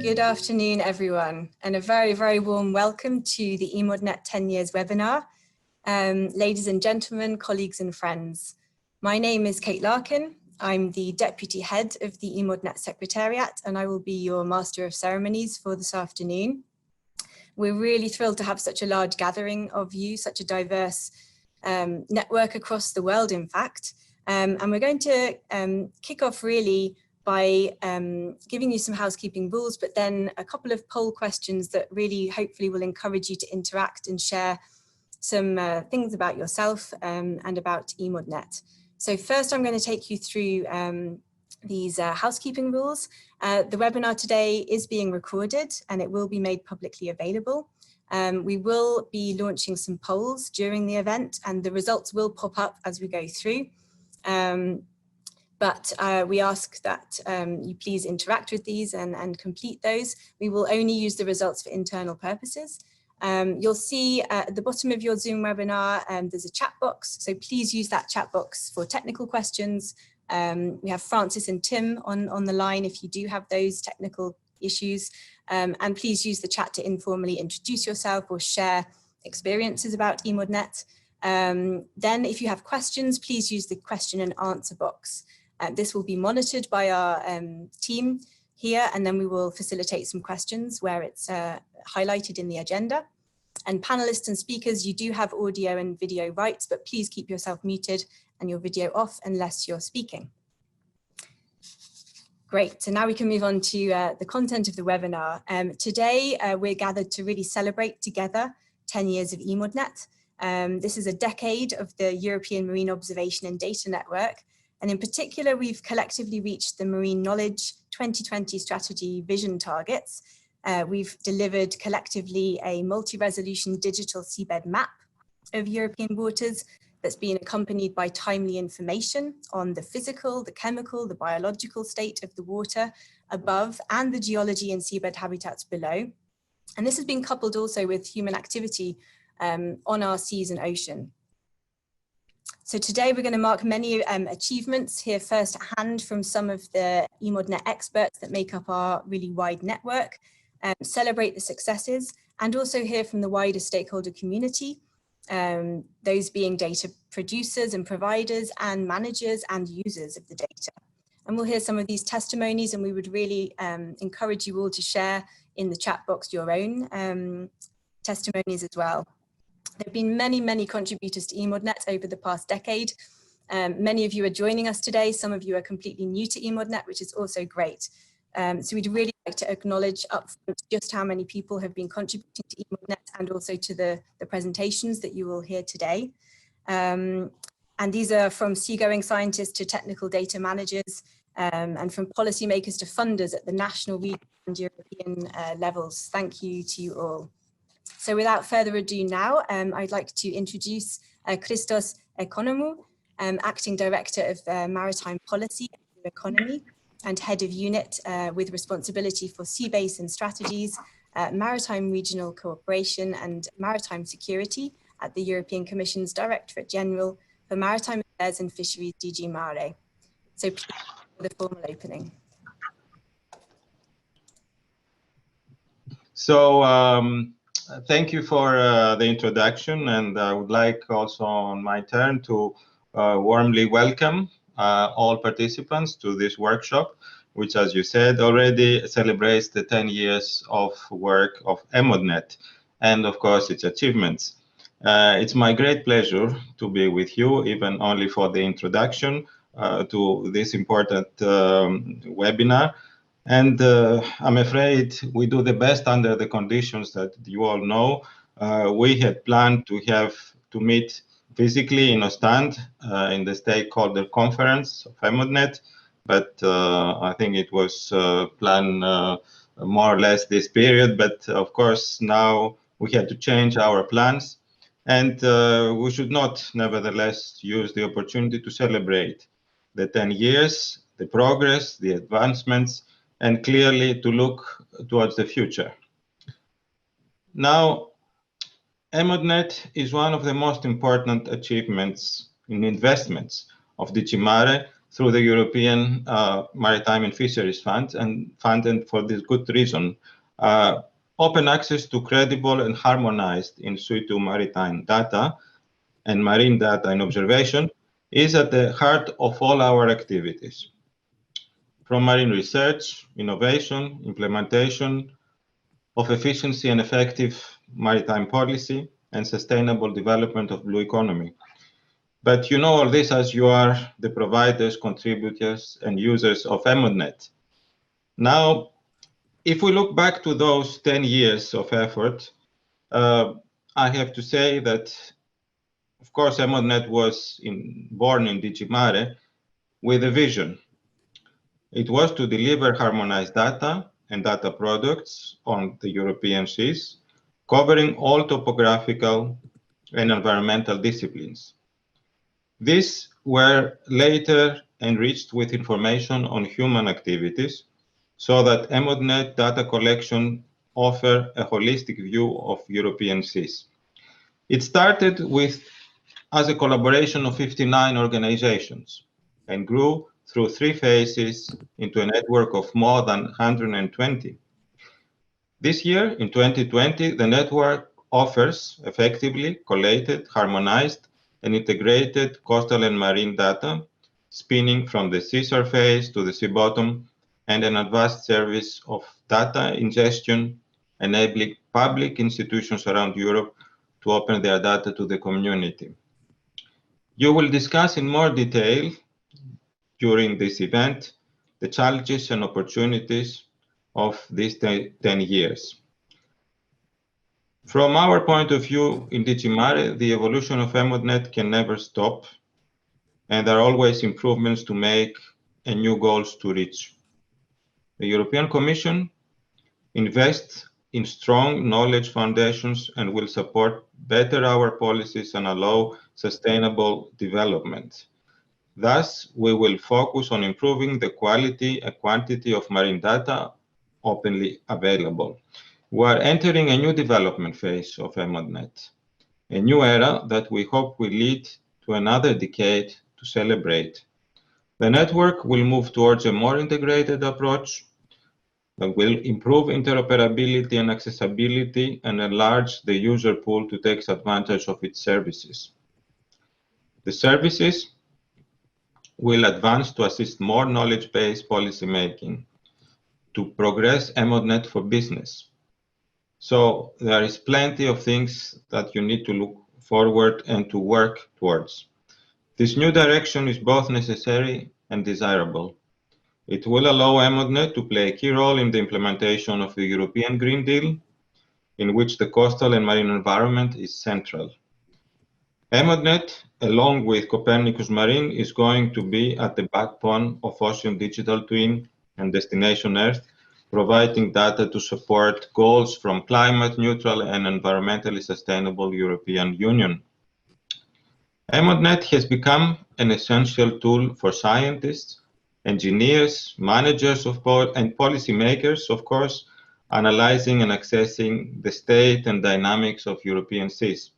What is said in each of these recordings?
Good afternoon, everyone, and a very, very warm welcome to the EMODnet 10 Years webinar. Ladies and gentlemen, colleagues and friends, my name is Kate Larkin. I'm the Deputy Head of the EMODnet Secretariat, and I will be your Master of Ceremonies for this afternoon. We're really thrilled to have such a large gathering of you, such a diverse network across the world, in fact. And we're going to kick off really by giving you some housekeeping rules, but then a couple of poll questions that really hopefully will encourage you to interact and share some things about yourself and about EMODnet. So first I'm going to take you through these housekeeping rules. The webinar today is being recorded and it will be made publicly available. We will be launching some polls during the event and the results will pop up as we go through. But we ask that you please interact with these and complete those. We will only use the results for internal purposes. You'll see at the bottom of your Zoom webinar, there's a chat box. So please use that chat box for technical questions. We have Francis and Tim on the line if you do have those technical issues. And please use the chat to informally introduce yourself or share experiences about EMODnet. Then if you have questions, please use the question and answer box. This will be monitored by our team here, and then we will facilitate some questions where it's highlighted in the agenda. And panelists and speakers, you do have audio and video rights, but please keep yourself muted and your video off unless you're speaking. Great, so now we can move on to the content of the webinar. Today, we're gathered to really celebrate together 10 years of EMODnet. This is a decade of the European Marine Observation and Data Network. And in particular, we've collectively reached the Marine Knowledge 2020 Strategy Vision targets. We've delivered collectively a multi-resolution digital seabed map of European waters that's been accompanied by timely information on the physical, the chemical, the biological state of the water above and the geology and seabed habitats below. And this has been coupled also with human activity on our seas and ocean. So today we're going to mark many achievements, hear firsthand from some of the EMODnet experts that make up our really wide network, celebrate the successes, and also hear from the wider stakeholder community, those being data producers and providers and managers and users of the data. And we'll hear some of these testimonies, and we would really encourage you all to share in the chat box your own testimonies as well. There have been many, many contributors to EMODnet over the past decade. Many of you are joining us today. Some of you are completely new to EMODnet, which is also great. So we'd really like to acknowledge upfront just how many people have been contributing to EMODnet and also to the presentations that you will hear today. And these are from seagoing scientists to technical data managers and from policymakers to funders at the national, regional and European levels. Thank you to you all. So without further ado now, I'd like to introduce Christos Economou, Acting Director of Maritime Policy and Economy and Head of Unit with responsibility for sea basin strategies, maritime regional cooperation and maritime security at the European Commission's Directorate General for Maritime Affairs and Fisheries, DG MARE. So please for the formal opening. So, thank you for the introduction, and I would like also on my turn to warmly welcome all participants to this workshop, which, as you said, already celebrates the 10 years of work of EMODnet and, of course, its achievements. It's my great pleasure to be with you, even only for the introduction to this important webinar. And I'm afraid we do the best under the conditions that you all know. We had planned to meet physically in Ostend in the stakeholder conference of EMODnet, but I think it was planned more or less this period. But of course, now we had to change our plans, and we should not, nevertheless, use the opportunity to celebrate the 10 years, the progress, the advancements, and clearly to look towards the future. Now, EMODnet is one of the most important achievements in investments of DG MARE through the European Maritime and Fisheries Fund, and funded for this good reason. Open access to credible and harmonized in situ maritime data and marine data and observation is at the heart of all our activities. From marine research, innovation, implementation of efficiency and effective maritime policy, and sustainable development of blue economy. But you know all this as you are the providers, contributors, and users of EMODnet. Now, if we look back to those 10 years of effort, I have to say that, of course, EMODnet was born in DG MARE with a vision. It was to deliver harmonized data and data products on the European seas, covering all topographical and environmental disciplines. These were later enriched with information on human activities, so that EMODnet data collection offer a holistic view of European seas. It started as a collaboration of 59 organizations and grew through 3 phases into a network of more than 120. This year, in 2020, the network offers effectively collated, harmonized, and integrated coastal and marine data, spanning from the sea surface to the sea bottom, and an advanced service of data ingestion, enabling public institutions around Europe to open their data to the community. You will discuss in more detail during this event the challenges and opportunities of these 10 years. From our point of view in DG MARE, the evolution of EMODnet can never stop, and there are always improvements to make and new goals to reach. The European Commission invests in strong knowledge foundations and will support better our policies and allow sustainable development. Thus, we will focus on improving the quality and quantity of marine data openly available. We are entering a new development phase of EMODnet, a new era that we hope will lead to another decade to celebrate. The network will move towards a more integrated approach that will improve interoperability and accessibility and enlarge the user pool to take advantage of its services. The services will advance to assist more knowledge-based policymaking, to progress EMODnet for business. So there is plenty of things that you need to look forward and to work towards. This new direction is both necessary and desirable. It will allow EMODnet to play a key role in the implementation of the European Green Deal, in which the coastal and marine environment is central. EMODnet, along with Copernicus Marine, is going to be at the backbone of Ocean Digital Twin and Destination Earth, providing data to support goals from climate neutral and environmentally sustainable European Union. EMODnet has become an essential tool for scientists, engineers, managers and policymakers, of course, analyzing and accessing the state and dynamics of European seas.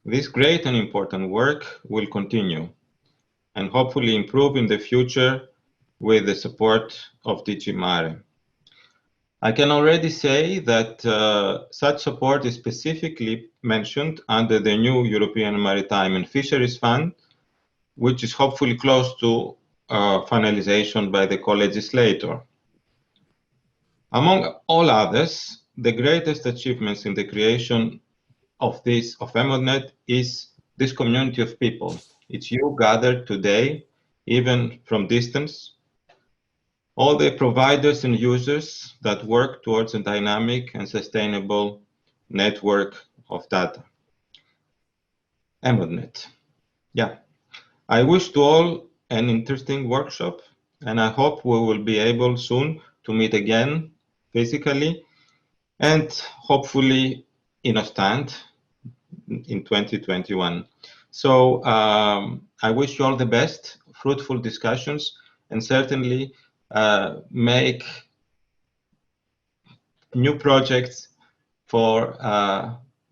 This great and important work will continue and hopefully improve in the future with the support of DG MARE. I can already say that such support is specifically mentioned under the new European Maritime and Fisheries Fund, which is hopefully close to finalization by the co-legislator. Among all others, the greatest achievements in the creation of EMODnet is this community of people. It's you gathered today, even from distance, all the providers and users that work towards a dynamic and sustainable network of data. EMODnet. Yeah, I wish to all an interesting workshop, and I hope we will be able soon to meet again physically and hopefully in a stand in 2021. So I wish you all the best, fruitful discussions, and certainly make new projects for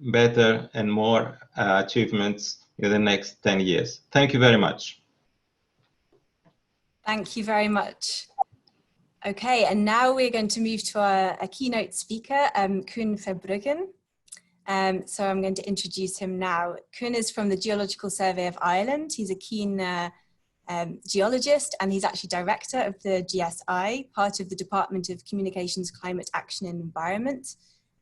better and more achievements in the next 10 years. Thank you very much. Thank you very much. Okay, and now we're going to move to a keynote speaker, Koen Verbruggen. So I'm going to introduce him now. Koen is from the Geological Survey of Ireland. He's a keen geologist, and he's actually director of the GSI, part of the Department of Communications, Climate Action and Environment.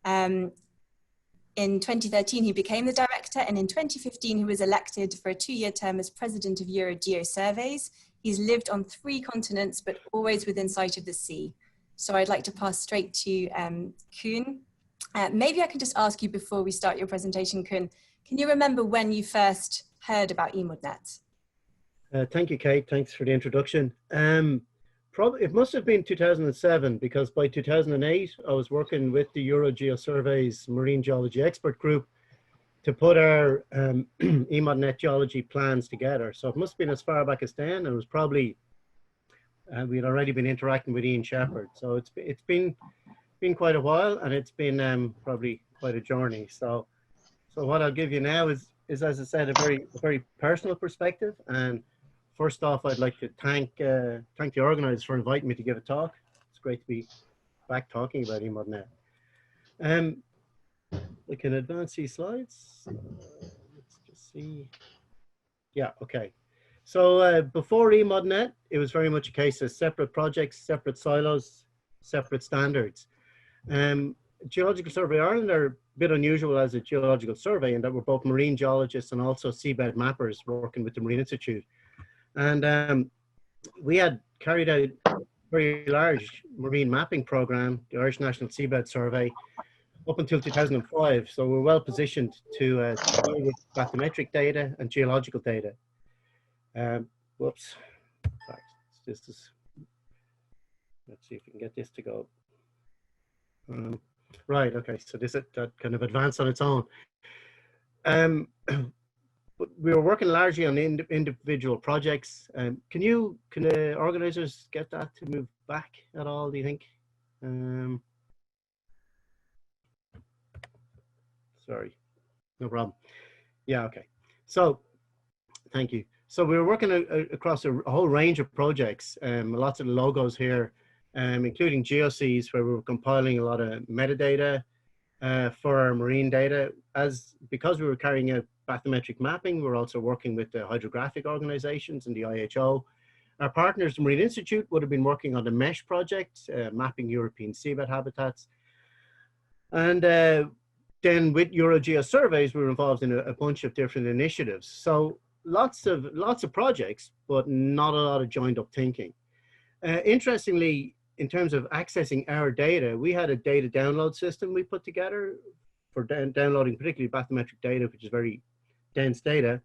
In 2013, he became the director, and in 2015, he was elected for a 2-year term as president of Eurogeo Surveys. He's lived on 3 continents, but always within sight of the sea. So I'd like to pass straight to Koen. Maybe I can just ask you before we start your presentation, Koen, can you remember when you first heard about EMODnet? Thank you, Kate. Thanks for the introduction. Probably it must have been 2007, because by 2008, I was working with the Eurogeo Surveys Marine Geology Expert Group to put our EMODnet geology plans together. So it must have been as far back as then. It was probably, we'd already been interacting with Iain Shepherd. So it's been quite a while, and it's been probably quite a journey. So what I'll give you now is as I said, a very personal perspective. And first off, I'd like to thank the organizers for inviting me to give a talk. It's great to be back talking about EMODnet. We can advance these slides. Let's just see. Yeah, okay. So before EMODnet, it was very much a case of separate projects, separate silos, separate standards. Geological Survey Ireland are a bit unusual as a geological survey in that we're both marine geologists and also seabed mappers working with the Marine Institute. And we had carried out a very large marine mapping program, the Irish National Seabed Survey, up until 2005. So we're well positioned to deal with bathymetric data and geological data. Whoops. This is, let's see if we can get this to go. Right, okay, so this that kind of advanced on its own. We were working largely on individual projects. Can the organizers get that to move back at all, do you think? Sorry, no problem. Yeah, okay. So, thank you. So we were working across a whole range of projects, lots of logos here, including GeoSeas, where we were compiling a lot of metadata for our marine data. Because we were carrying out bathymetric mapping, we were also working with the hydrographic organizations and the IHO. Our partners, the Marine Institute, would have been working on the MESH project, mapping European seabed habitats. And then with Eurogeo Surveys, we were involved in a bunch of different initiatives. So lots of projects, but not a lot of joined up thinking. Interestingly, in terms of accessing our data, we had a data download system we put together for downloading particularly bathymetric data, which is very dense data.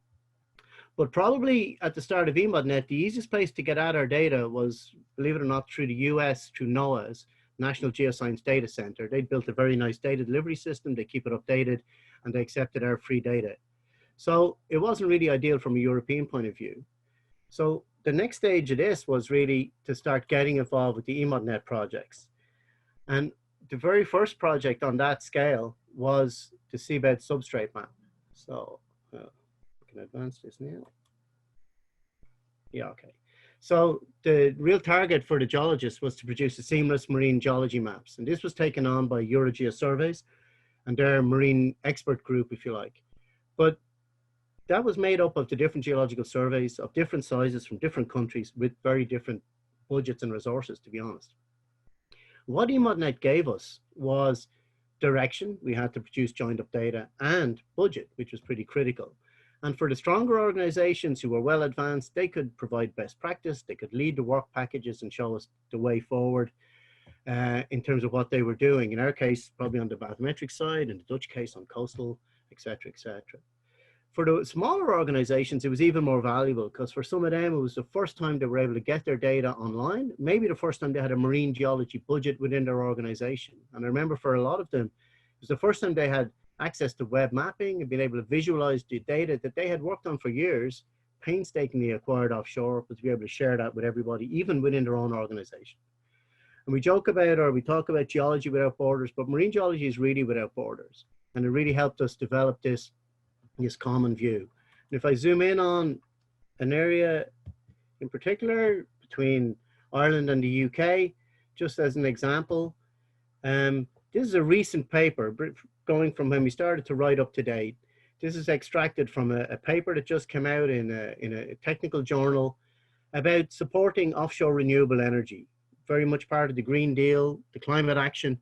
But probably at the start of EMODnet, the easiest place to get at our data was, believe it or not, through the US, through NOAA's National Geoscience Data Center. They built a very nice data delivery system. They keep it updated, and they accepted our free data. So it wasn't really ideal from a European point of view. So the next stage of this was really to start getting involved with the EMODnet projects. And the very first project on that scale was the seabed substrate map. So we can advance this now. Yeah, okay. So the real target for the geologists was to produce a seamless marine geology maps. And this was taken on by Eurogeo Surveys and their marine expert group, if you like. But that was made up of the different geological surveys of different sizes from different countries with very different budgets and resources, to be honest. What EMODnet gave us was direction. We had to produce joined up data, and budget, which was pretty critical. And for the stronger organizations who were well advanced, they could provide best practice, they could lead the work packages and show us the way forward in terms of what they were doing. In our case, probably on the bathymetric side, in the Dutch case on coastal, etc., etc. For the smaller organizations, it was even more valuable because for some of them, it was the first time they were able to get their data online, maybe the first time they had a marine geology budget within their organization. And I remember for a lot of them, it was the first time they had access to web mapping and being able to visualize the data that they had worked on for years, painstakingly acquired offshore, but to be able to share that with everybody, even within their own organization. And we joke about, or we talk about geology without borders, but marine geology is really without borders. And it really helped us develop this common view. And if I zoom in on an area in particular, between Ireland and the UK, just as an example. This is a recent paper going from when we started to right up to date. This is extracted from a paper that just came out in a technical journal about supporting offshore renewable energy, very much part of the Green Deal, the climate action.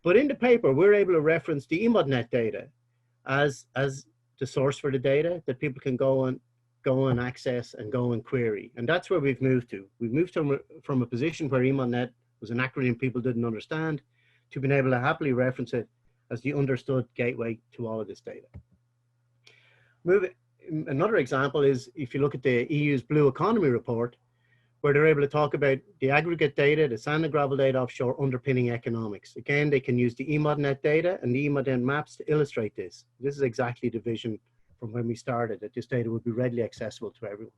But in the paper, we're able to reference the EMODnet data as the source for the data that people can go and access and go and query. And that's where we've moved to. We've moved from a position where EMODnet was an acronym people didn't understand to being able to happily reference it as the understood gateway to all of this data. Another example is if you look at the EU's Blue Economy report, where they're able to talk about the aggregate data, the sand and gravel data offshore underpinning economics. Again, they can use the EMODnet data and the EMODnet maps to illustrate this. This is exactly the vision from when we started, that this data would be readily accessible to everyone.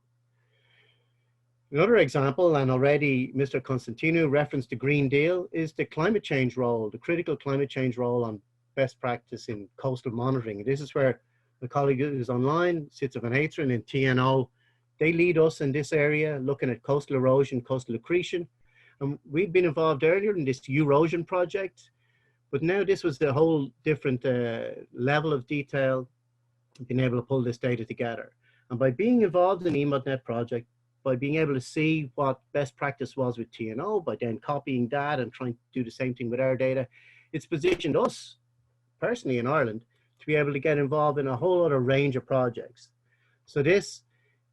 Another example, and already Mr. Constantino referenced the Green Deal, is the climate change role, the critical climate change role on best practice in coastal monitoring. This is where my colleague who's online, Sitsa van Heeteren in TNO, they lead us in this area, looking at coastal erosion, coastal accretion. And we've been involved earlier in this erosion project, but now this was the whole different level of detail, being able to pull this data together. And by being involved in the EMODnet project, by being able to see what best practice was with TNO, by then copying that and trying to do the same thing with our data, it's positioned us, personally in Ireland, to be able to get involved in a whole other range of projects. So these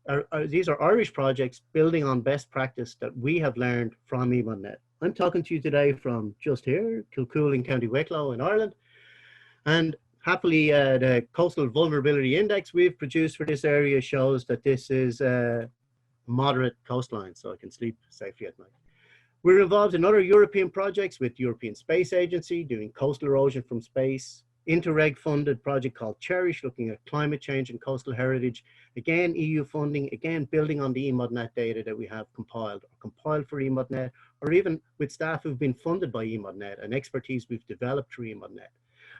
are Irish projects building on best practice that we have learned from EMODnet. I'm talking to you today from just here, Kilcool in County Wicklow in Ireland. And happily, the Coastal Vulnerability Index we've produced for this area shows that this is a moderate coastline, so I can sleep safely at night. We're involved in other European projects with the European Space Agency, doing coastal erosion from space, Interreg funded project called Cherish, looking at climate change and coastal heritage. Again, EU funding, again, building on the EMODnet data that we have compiled for EMODnet, or even with staff who've been funded by EMODnet and expertise we've developed through EMODnet.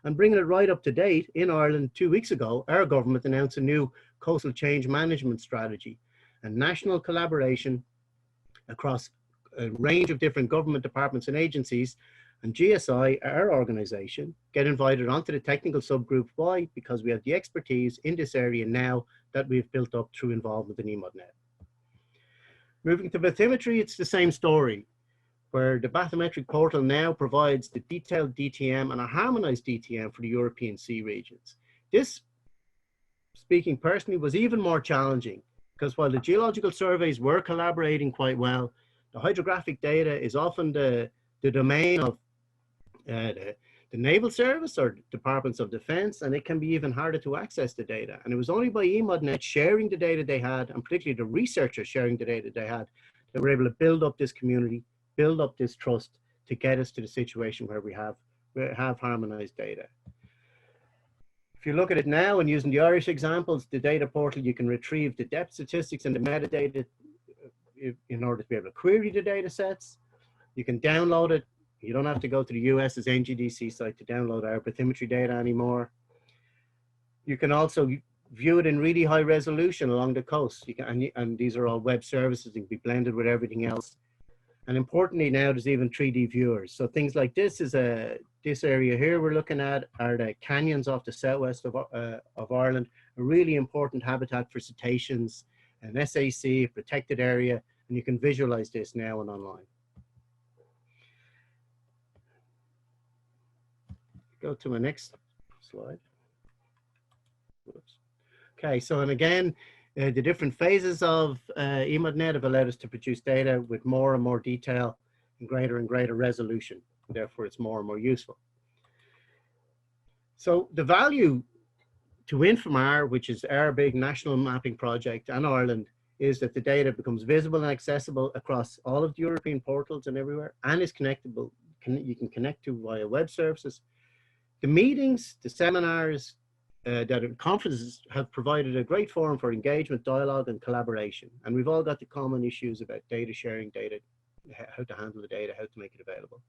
And bringing it right up to date, in Ireland 2 weeks ago, our government announced a new coastal change management strategy and national collaboration across a range of different government departments and agencies. And GSI, our organization, get invited onto the technical subgroup. Why? Because we have the expertise in this area now that we've built up through involvement in EMODnet. Moving to bathymetry, it's the same story, where the bathymetric portal now provides the detailed DTM and a harmonized DTM for the European sea regions. This, speaking personally, was even more challenging because while the geological surveys were collaborating quite well, the hydrographic data is often the domain of the Naval Service or Departments of Defense, and it can be even harder to access the data. And it was only by EMODnet sharing the data they had, and particularly the researchers sharing the data they had, that we're able to build up this community, build up this trust to get us to the situation where we have harmonized data. If you look at it now and using the Irish examples, the data portal, you can retrieve the depth statistics and the metadata in order to be able to query the data sets. You can download it. You don't have to go to the US's NGDC site to download our bathymetry data anymore. You can also view it in really high resolution along the coast. You can, and these are all web services. They can be blended with everything else. And importantly now, there's even 3D viewers. So things like this is this area here we're looking at are the canyons off the southwest of Ireland, a really important habitat for cetaceans, an SAC, protected area, and you can visualize this now and online. Go to my next slide. Oops. Okay, so and again, the different phases of EMODnet have allowed us to produce data with more and more detail and greater resolution. Therefore, it's more and more useful. So the value to Infomar, which is our big national mapping project in Ireland, is that the data becomes visible and accessible across all of the European portals and everywhere, and is connectable. You can connect to via web services. The meetings, the seminars, that conferences have provided a great forum for engagement, dialogue, and collaboration. And we've all got the common issues about data sharing, how to handle the data, how to make it available.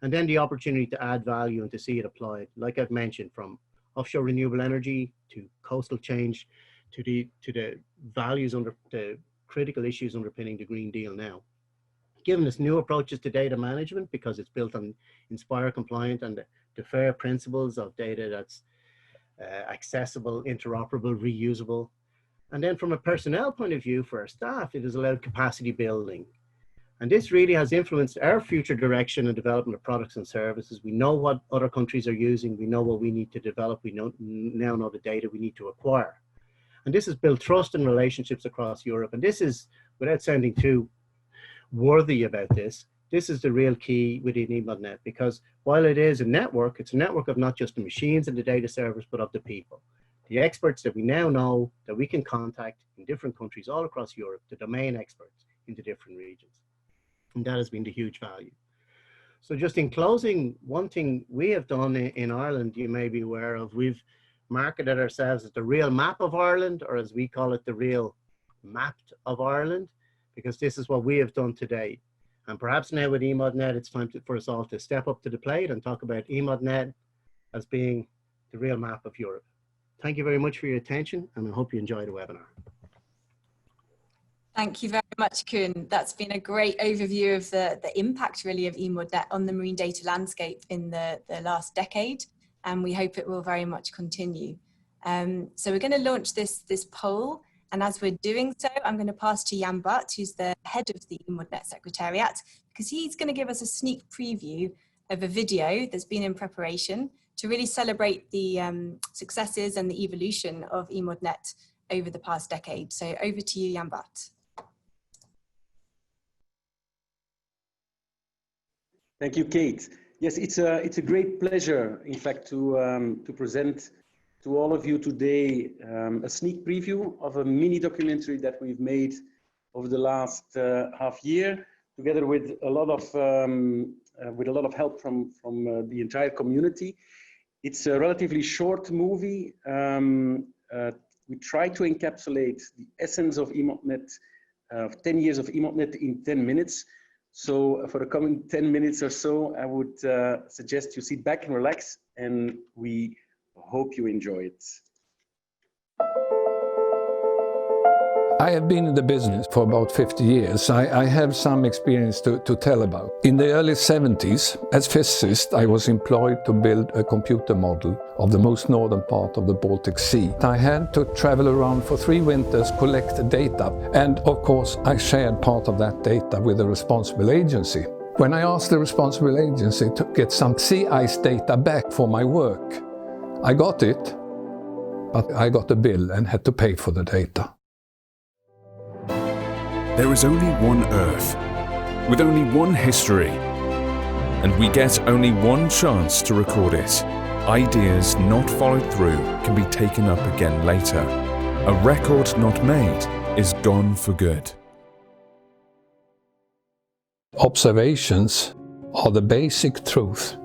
And then the opportunity to add value and to see it applied, like I've mentioned, from offshore renewable energy to coastal change to the values under the critical issues underpinning the Green Deal now. given us new approaches to data management because it's built on Inspire compliant and the FAIR principles of data that's accessible, interoperable, reusable. And then from a personnel point of view for our staff, it has allowed capacity building. And this really has influenced our future direction and development of products and services. We know what other countries are using. We know what we need to develop. We now know the data we need to acquire. And this has built trust and relationships across Europe. And this is, without sounding too worthy about this, this is the real key within EMODnet, because while it is a network, it's a network of not just the machines and the data servers, but of the people. The experts that we now know that we can contact in different countries all across Europe, the domain experts in the different regions. And that has been the huge value. So just in closing, one thing we have done in Ireland, you may be aware of, we've marketed ourselves as the real map of Ireland, or as we call it, the real mapped of Ireland, because this is what we have done today. And perhaps now with EMODnet, it's time for us all to step up to the plate and talk about EMODnet as being the real map of Europe. Thank you very much for your attention, and I hope you enjoy the webinar. Thank you very much, Koen. That's been a great overview of the impact really of EMODnet on the marine data landscape in the last decade, and we hope it will very much continue. So we're going to launch this poll, and as we're doing so, I'm going to pass to Jan-Bart, who's the head of the EMODnet Secretariat, because he's going to give us a sneak preview of a video that's been in preparation to really celebrate the successes and the evolution of EMODnet over the past decade. So over to you, Jan-Bart. Thank you, Kate. Yes, it's a great pleasure, in fact, to present to all of you today a sneak preview of a mini documentary that we've made over the last half year, together with a lot of help from the entire community. It's a relatively short movie. We try to encapsulate the essence of EMODnet, 10 years of EMODnet in 10 minutes. So for the coming 10 minutes or so, I would suggest you sit back and relax, and we hope you enjoy it. I have been in the business for about 50 years. I have some experience to tell about. In the early 70s, as physicist, I was employed to build a computer model of the most northern part of the Baltic Sea. I had to travel around for 3 winters, collect data, and of course, I shared part of that data with the responsible agency. When I asked the responsible agency to get some sea ice data back for my work, I got it, but I got a bill and had to pay for the data. There is only one Earth, with only one history, and we get only one chance to record it. Ideas not followed through can be taken up again later. A record not made is gone for good. Observations are the basic truth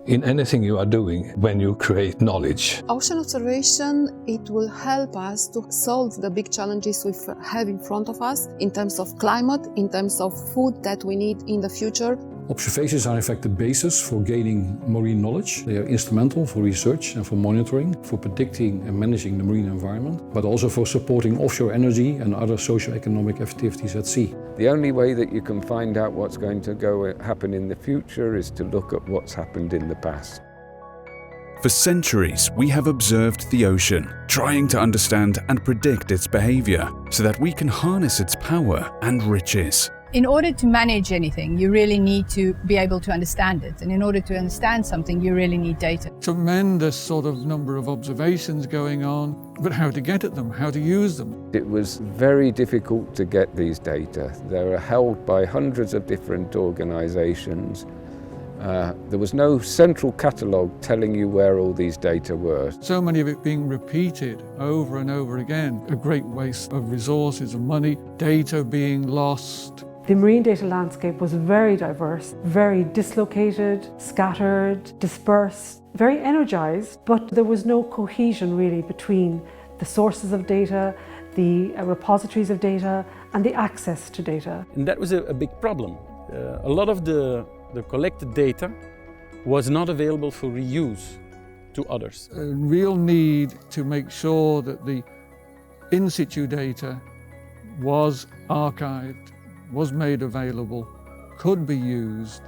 in anything you are doing when you create knowledge. Ocean observation, it will help us to solve the big challenges we have in front of us in terms of climate, in terms of food that we need in the future. Observations are in fact the basis for gaining marine knowledge. They are instrumental for research and for monitoring, for predicting and managing the marine environment, but also for supporting offshore energy and other socio-economic activities at sea. The only way that you can find out what's going to happen in the future is to look at what's happened in the past. For centuries, we have observed the ocean, trying to understand and predict its behavior so that we can harness its power and riches. In order to manage anything, you really need to be able to understand it. And in order to understand something, you really need data. Tremendous sort of number of observations going on, but how to get at them, how to use them. It was very difficult to get these data. They were held by hundreds of different organizations. There was no central catalogue telling you where all these data were. So many of it being repeated over and over again. A great waste of resources and money, data being lost. The marine data landscape was very diverse, very dislocated, scattered, dispersed, very energized, but there was no cohesion really between the sources of data, the repositories of data, and the access to data. And that was a big problem. A lot of the collected data was not available for reuse to others. A real need to make sure that the in situ data was archived, was made available, could be used.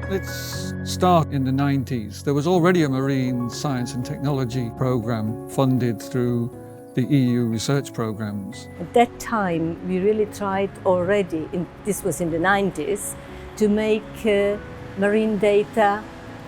Let's start in the 90s. There was already a marine science and technology program funded through the EU research programs. At that time, we really tried already, this was in the 90s, to make marine data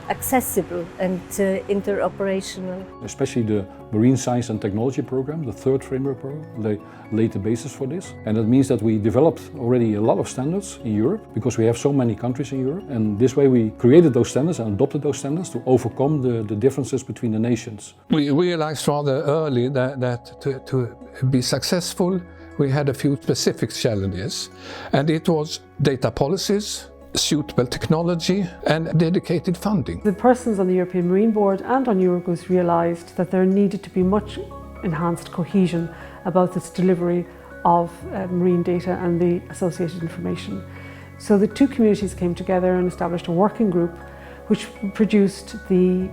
accessible and interoperational. Especially the Marine Science and Technology Program, the third framework program, they laid the basis for this. And that means that we developed already a lot of standards in Europe because we have so many countries in Europe. And this way we created those standards and adopted those standards to overcome the differences between the nations. We realized rather early that to be successful, we had a few specific challenges. And it was data policies, suitable technology and dedicated funding. The persons on the European Marine Board and on Eurogoose realised that there needed to be much enhanced cohesion about its delivery of marine data and the associated information. So the two communities came together and established a working group which produced the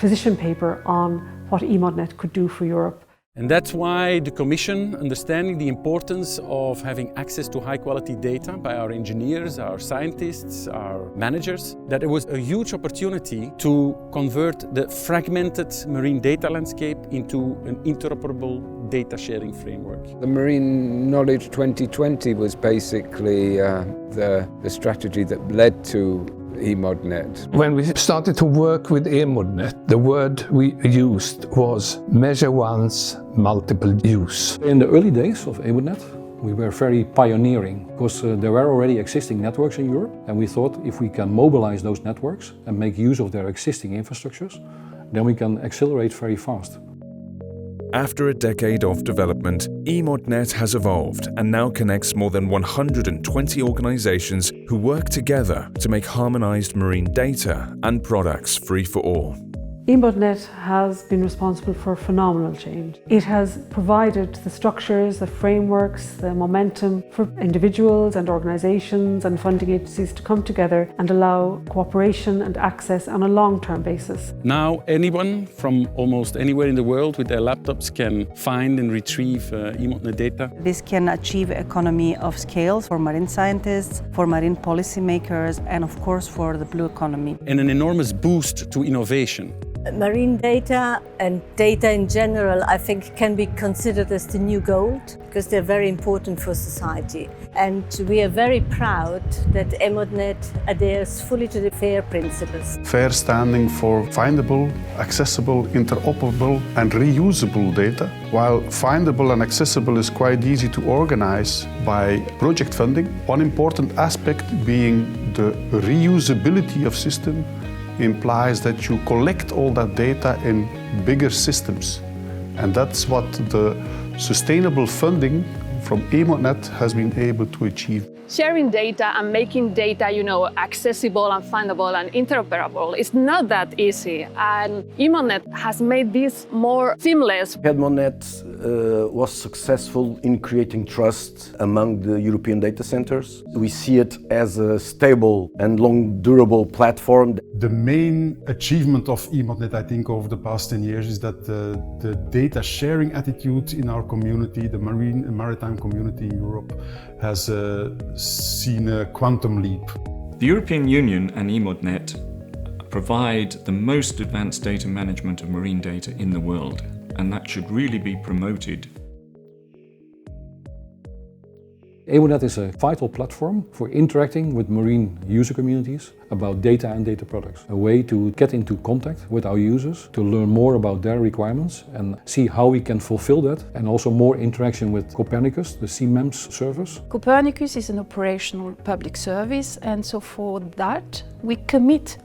position paper on what EMODnet could do for Europe. And that's why the Commission, understanding the importance of having access to high-quality data by our engineers, our scientists, our managers, that it was a huge opportunity to convert the fragmented marine data landscape into an interoperable data sharing framework. The Marine Knowledge 2020 was basically the strategy that led to EMODnet. When we started to work with EMODnet, the word we used was measure once, multiple use. In the early days of EMODnet, we were very pioneering because there were already existing networks in Europe, and we thought if we can mobilize those networks and make use of their existing infrastructures, then we can accelerate very fast. After a decade of development, EMODnet has evolved and now connects more than 120 organizations who work together to make harmonized marine data and products free for all. EMODnet has been responsible for phenomenal change. It has provided the structures, the frameworks, the momentum for individuals and organisations and funding agencies to come together and allow cooperation and access on a long-term basis. Now anyone from almost anywhere in the world with their laptops can find and retrieve EMODnet data. This can achieve economy of scale for marine scientists, for marine policymakers, and of course for the blue economy. And an enormous boost to innovation. Marine data and data in general, I think, can be considered as the new gold because they're very important for society. And we are very proud that EMODnet adheres fully to the FAIR principles. FAIR standing for findable, accessible, interoperable and reusable data. While findable and accessible is quite easy to organize by project funding, one important aspect being the reusability of system implies that you collect all that data in bigger systems. And that's what the sustainable funding from EMODnet has been able to achieve. Sharing data and making data, accessible and findable and interoperable is not that easy. And EMODnet has made this more seamless. EMODnet was successful in creating trust among the European data centers. We see it as a stable and long durable platform. The main achievement of EMODnet, I think, over the past 10 years is that the data sharing attitude in our community, the marine and maritime community in Europe, has seen a quantum leap. The European Union and EMODnet provide the most advanced data management of marine data in the world, and that should really be promoted. EMODnet is a vital platform for interacting with marine user communities about data and data products. A way to get into contact with our users, to learn more about their requirements and see how we can fulfill that, and also more interaction with Copernicus, the CMEMS service. Copernicus is an operational public service, and so for that we commit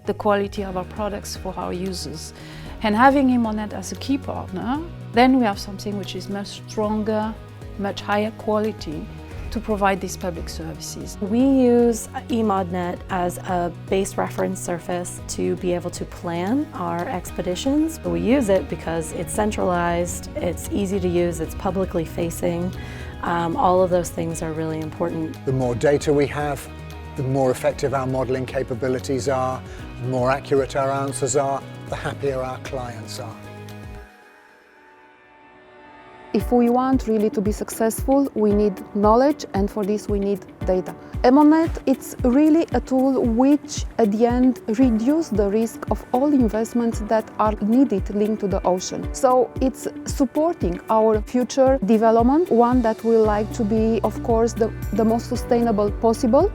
the quality of our products for our users. And having EMODnet as a key partner, then we have something which is much stronger, much higher quality to provide these public services. We use EMODnet as a base reference surface to be able to plan our expeditions. We use it because it's centralized, it's easy to use, it's publicly facing. All of those things are really important. The more data we have, the more effective our modelling capabilities are, the more accurate our answers are, the happier our clients are. If we want really to be successful, we need knowledge, and for this we need data. EMODnet, it's really a tool which at the end reduces the risk of all investments that are needed linked to the ocean. So it's supporting our future development, one that we like to be, of course, the most sustainable possible.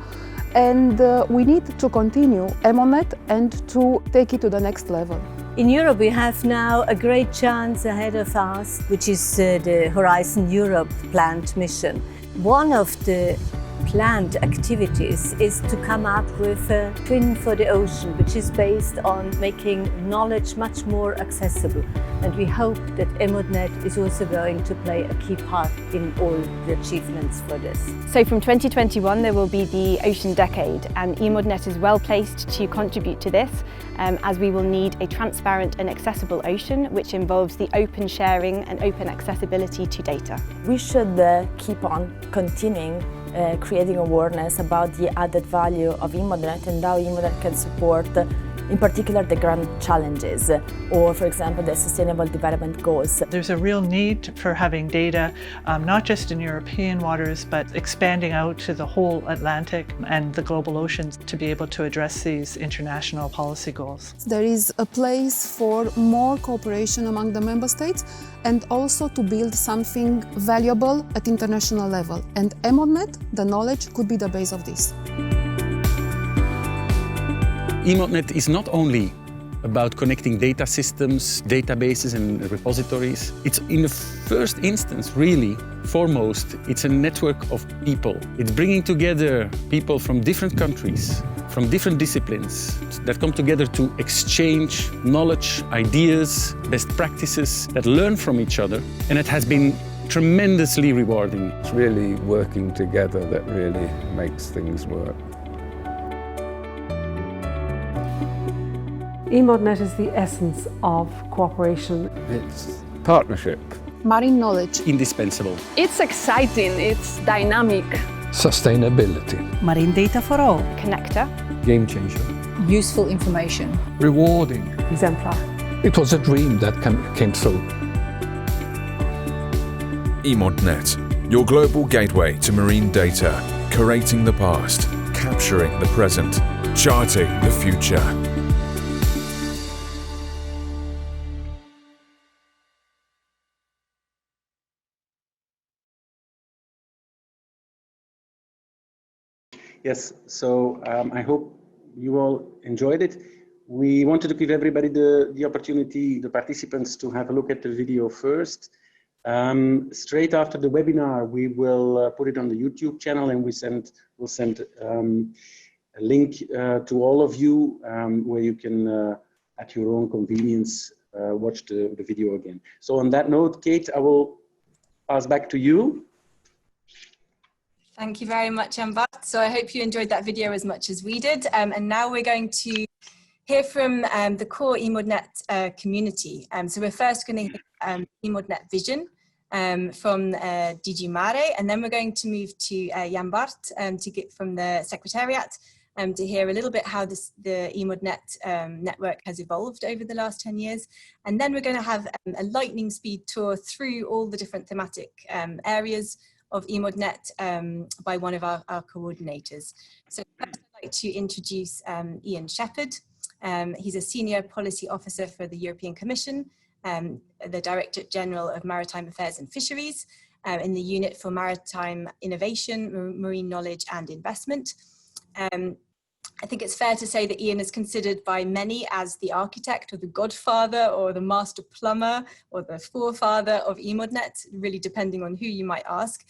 And we need to continue EMODnet and to take it to the next level. In Europe, we have now a great chance ahead of us, which is the Horizon Europe planned mission. One of the planned activities is to come up with a twin for the ocean, which is based on making knowledge much more accessible. And we hope that EMODnet is also going to play a key part in all the achievements for this. So from 2021 there will be the Ocean Decade, and EMODnet is well placed to contribute to this, as we will need a transparent and accessible ocean, which involves the open sharing and open accessibility to data. We should keep on continuing creating awareness about the added value of EMODnet and how EMODnet can support in particular the grand challenges or, for example, the Sustainable Development Goals. There's a real need for having data, not just in European waters, but expanding out to the whole Atlantic and the global oceans to be able to address these international policy goals. There is a place for more cooperation among the member states and also to build something valuable at international level. And EMODnet, the knowledge, could be the base of this. EMODnet is not only about connecting data systems, databases and repositories. It's in the first instance, really, foremost, it's a network of people. It's bringing together people from different countries, from different disciplines that come together to exchange knowledge, ideas, best practices, that learn from each other. And it has been tremendously rewarding. It's really working together that really makes things work. EMODnet is the essence of cooperation. It's partnership. Marine knowledge. Indispensable. It's exciting, it's dynamic. Sustainability. Marine data for all. Connector. Game changer. Useful information. Rewarding. Exemplar. It was a dream that came true. EMODnet, your global gateway to marine data, curating the past, capturing the present, charting the future. Yes, so I hope you all enjoyed it. We wanted to give everybody the opportunity, the participants, to have a look at the video first. Straight after the webinar, we will put it on the YouTube channel, and we'll send a link to all of you where you can, at your own convenience, watch the video again. So on that note, Kate, I will pass back to you. Thank you very much, Jan-Bart. So I hope you enjoyed that video as much as we did. And now we're going to hear from the core EMODnet community. So we're first going to hear EMODnet vision from DG MARE, and then we're going to move to Jan-Bart to get from the Secretariat to hear a little bit how the EMODnet network has evolved over the last 10 years. And then we're going to have a lightning speed tour through all the different thematic areas of EMODnet by one of our coordinators. So first I'd like to introduce Iain Shepherd. He's a Senior Policy Officer for the European Commission, the Directorate General of Maritime Affairs and Fisheries, in the Unit for Maritime Innovation, Marine Knowledge and Investment. I think it's fair to say that Iain is considered by many as the architect or the godfather or the master plumber or the forefather of EMODnet, really depending on who you might ask.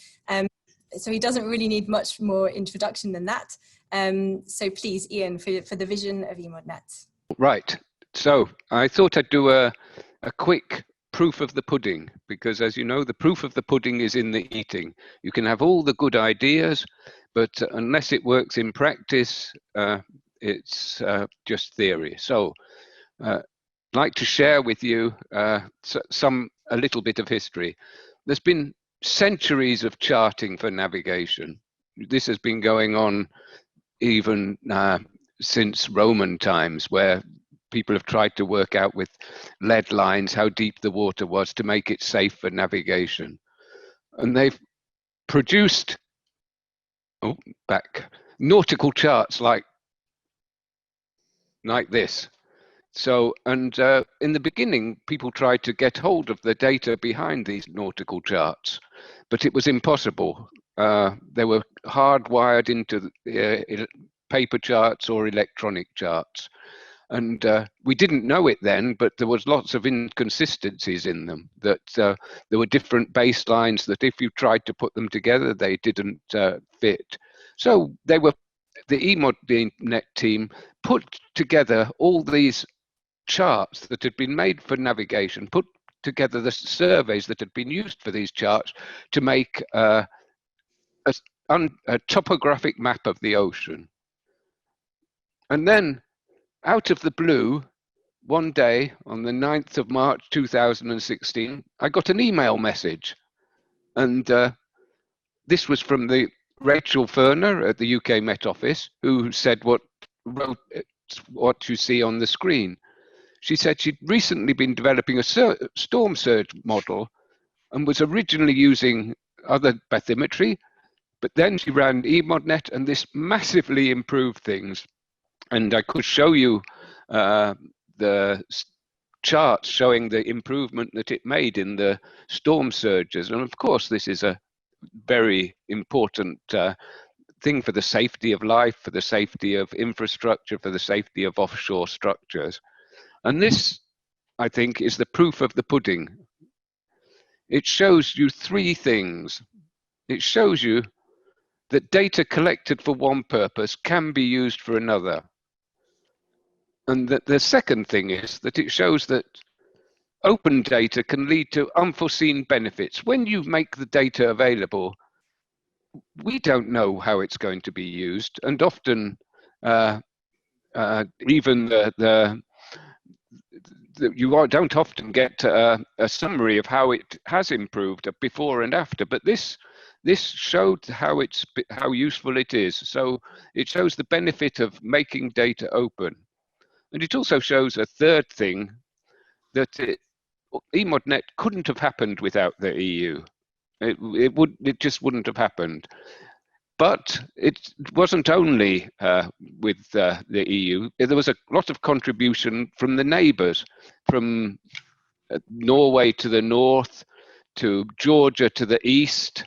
So he doesn't really need much more introduction than that. So please, Iain, for the vision of EMODnet. Right. So I thought I'd do a quick proof of the pudding, because as you know, the proof of the pudding is in the eating. You can have all the good ideas, but unless it works in practice, it's just theory. So I'd like to share with you a little bit of history. There's been centuries of charting for navigation. This has been going on even since Roman times, where people have tried to work out with lead lines how deep the water was to make it safe for navigation. and they've produced nautical charts like this. So, and in the beginning, people tried to get hold of the data behind these nautical charts, but it was impossible. They were hardwired into paper charts or electronic charts. And we didn't know it then, but there was lots of inconsistencies in them, that there were different baselines that if you tried to put them together, they didn't fit. So the EMODnet team put together all these charts that had been made for navigation, put together the surveys that had been used for these charts to make a topographic map of the ocean. And then, out of the blue, one day on the 9th of March 2016, I got an email message. And this was from the Rachel Ferner at the UK Met Office, who wrote what you see on the screen. She said she'd recently been developing a storm surge model and was originally using other bathymetry, but then she ran EMODnet and this massively improved things. And I could show you the charts showing the improvement that it made in the storm surges. And of course, this is a very important thing for the safety of life, for the safety of infrastructure, for the safety of offshore structures. And this, I think, is the proof of the pudding. It shows you three things. It shows you that data collected for one purpose can be used for another. And that the second thing is that it shows that open data can lead to unforeseen benefits. When you make the data available, we don't know how it's going to be used, and often even you don't often get a summary of how it has improved before and after. But this showed how useful it is. So it shows the benefit of making data open. And it also shows a third thing, that EMODnet couldn't have happened without the EU. It just wouldn't have happened. But it wasn't only with the EU. There was a lot of contribution from the neighbours, from Norway to the north, to Georgia to the east.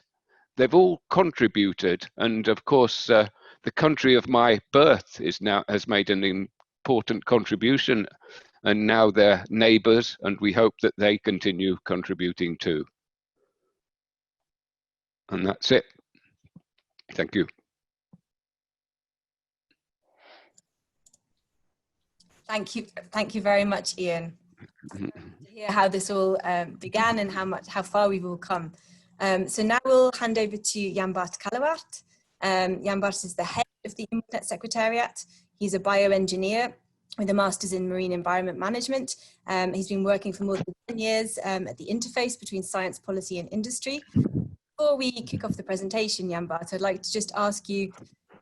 They've all contributed, and of course, the country of my birth has made an important contribution, and now they're neighbours, and we hope that they continue contributing too. And that's it. Thank you. Thank you very much, Iain. To hear how this all began and how far we've all come. So now we'll hand over to Jan-Bart Calewaert. Jan-Bart is the head of the EMODnet Secretariat. He's a bioengineer with a master's in marine environment management. He's been working for more than 10 years at the interface between science, policy and industry. Before we kick off the presentation, Jan-Bart, I'd like to just ask you,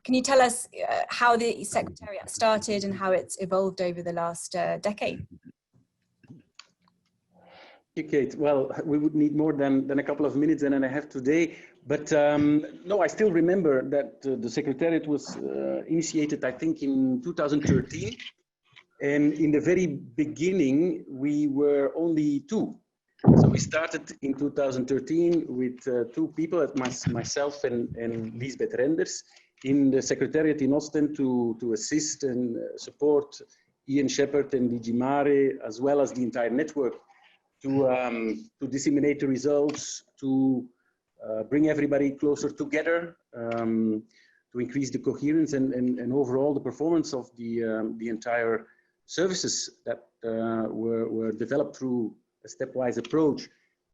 can you tell us how the Secretariat started and how it's evolved over the last decade? Okay, Kate. Well, we would need more than a couple of minutes than I have today. But no, I still remember that the Secretariat was initiated, I think, in 2013. And in the very beginning, we were only two. So we started in 2013 with two people, myself and Lisbeth Renders, in the Secretariat in Ostend to assist and support Iain Shepherd and DG MARE, as well as the entire network, to disseminate the results, to bring everybody closer together, to increase the coherence and overall the performance of the entire services that were developed through a stepwise approach.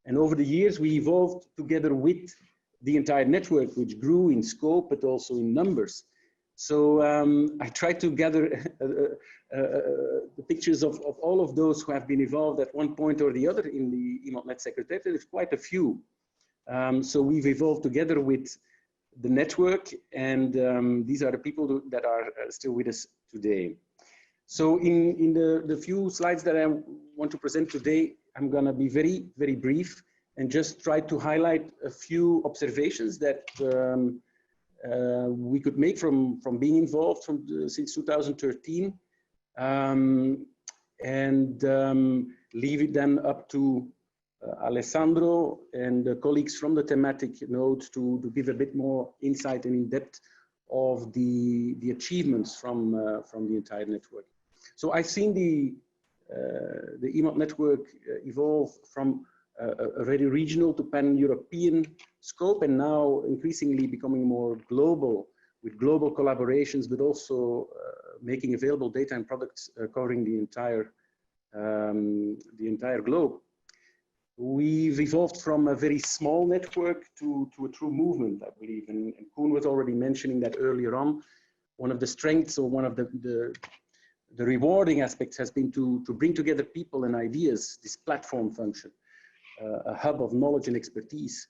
And over the years, we evolved together with the entire network, which grew in scope, but also in numbers. So I tried to gather the pictures of all of those who have been involved at one point or the other in the EMODnet Secretariat. There's quite a few. So we've evolved together with the network, and these are the people that are still with us today. So in the few slides that I want to present today, I'm going to be very, very brief. and just try to highlight a few observations that we could make from being involved since 2013, and leave it then up to Alessandro and the colleagues from the thematic node to give a bit more insight and in depth of the achievements from the entire network. So I've seen the EMOD network evolve from a very regional to pan-European scope, and now increasingly becoming more global, with global collaborations, but also making available data and products covering the entire globe. We've evolved from a very small network to a true movement, I believe, and Koen was already mentioning that earlier on. One of the strengths, or one of the rewarding aspects, has been to bring together people and ideas, this platform function, a hub of knowledge and expertise.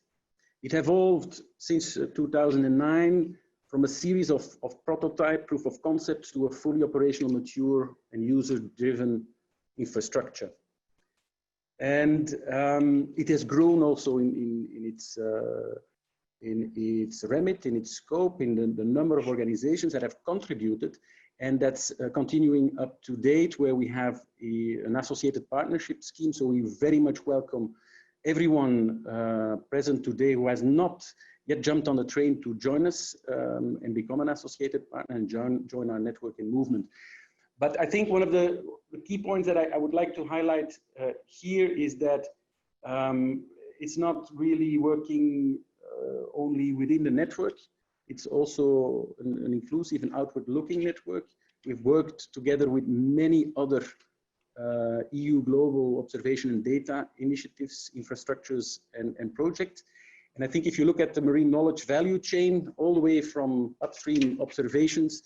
It evolved since 2009 from a series of prototype proof of concepts to a fully operational, mature and user-driven infrastructure. And it has grown also in its remit, in its scope, in the number of organizations that have contributed, and that's continuing up to date, where we have an associated partnership scheme. So we very much welcome everyone present today who has not yet jumped on the train to join us and become an associated partner and join our network and movement. But I think one of the key points that I would like to highlight here is that it's not really working only within the network. It's also an inclusive and outward-looking network. We've worked together with many other EU global observation and data initiatives, infrastructures, and projects. And I think if you look at the marine knowledge value chain, all the way from upstream observations,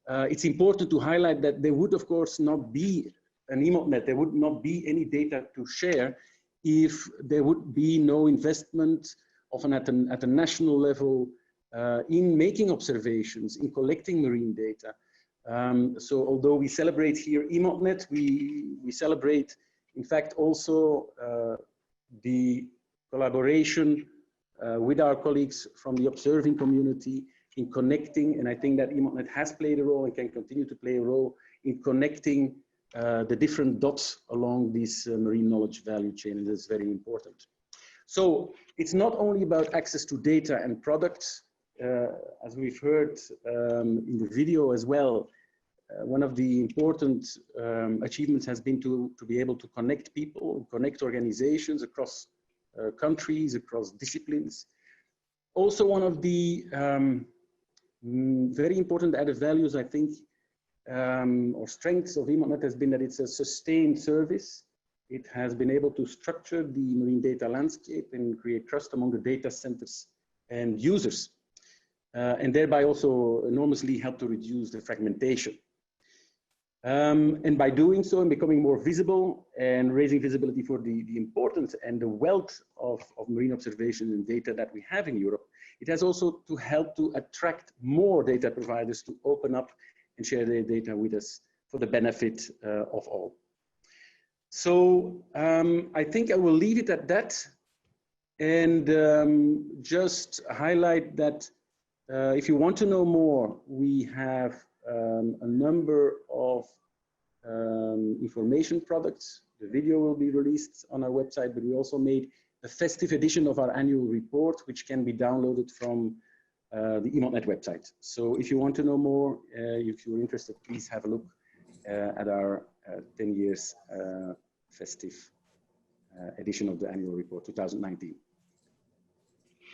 it's important to highlight that there would, of course, not be an EMODnet, there would not be any data to share if there would be no investment, often at a national level, in making observations, in collecting marine data. So although we celebrate here EMODnet, we celebrate, in fact, also the collaboration with our colleagues from the observing community in connecting, and I think that EMODnet has played a role and can continue to play a role in connecting the different dots along this marine knowledge value chain, and that's very important. So it's not only about access to data and products, as we've heard in the video as well. One of the important achievements has been to be able to connect people, connect organizations across countries, across disciplines. Also, one of the very important added values, I think, or strengths of EMODnet has been that it's a sustained service. It has been able to structure the marine data landscape and create trust among the data centers and users, and thereby also enormously help to reduce the fragmentation. And by doing so and becoming more visible and raising visibility for the importance and the wealth of marine observation and data that we have in Europe, it has also to help to attract more data providers to open up and share their data with us for the benefit of all. So I think I will leave it at that, and just highlight that if you want to know more, we have a number of information products. The video will be released on our website, but we also made a festive edition of our annual report, which can be downloaded from the EMODnet website. So if you want to know more, if you're interested, please have a look at our 10 years festive edition of the annual report 2019.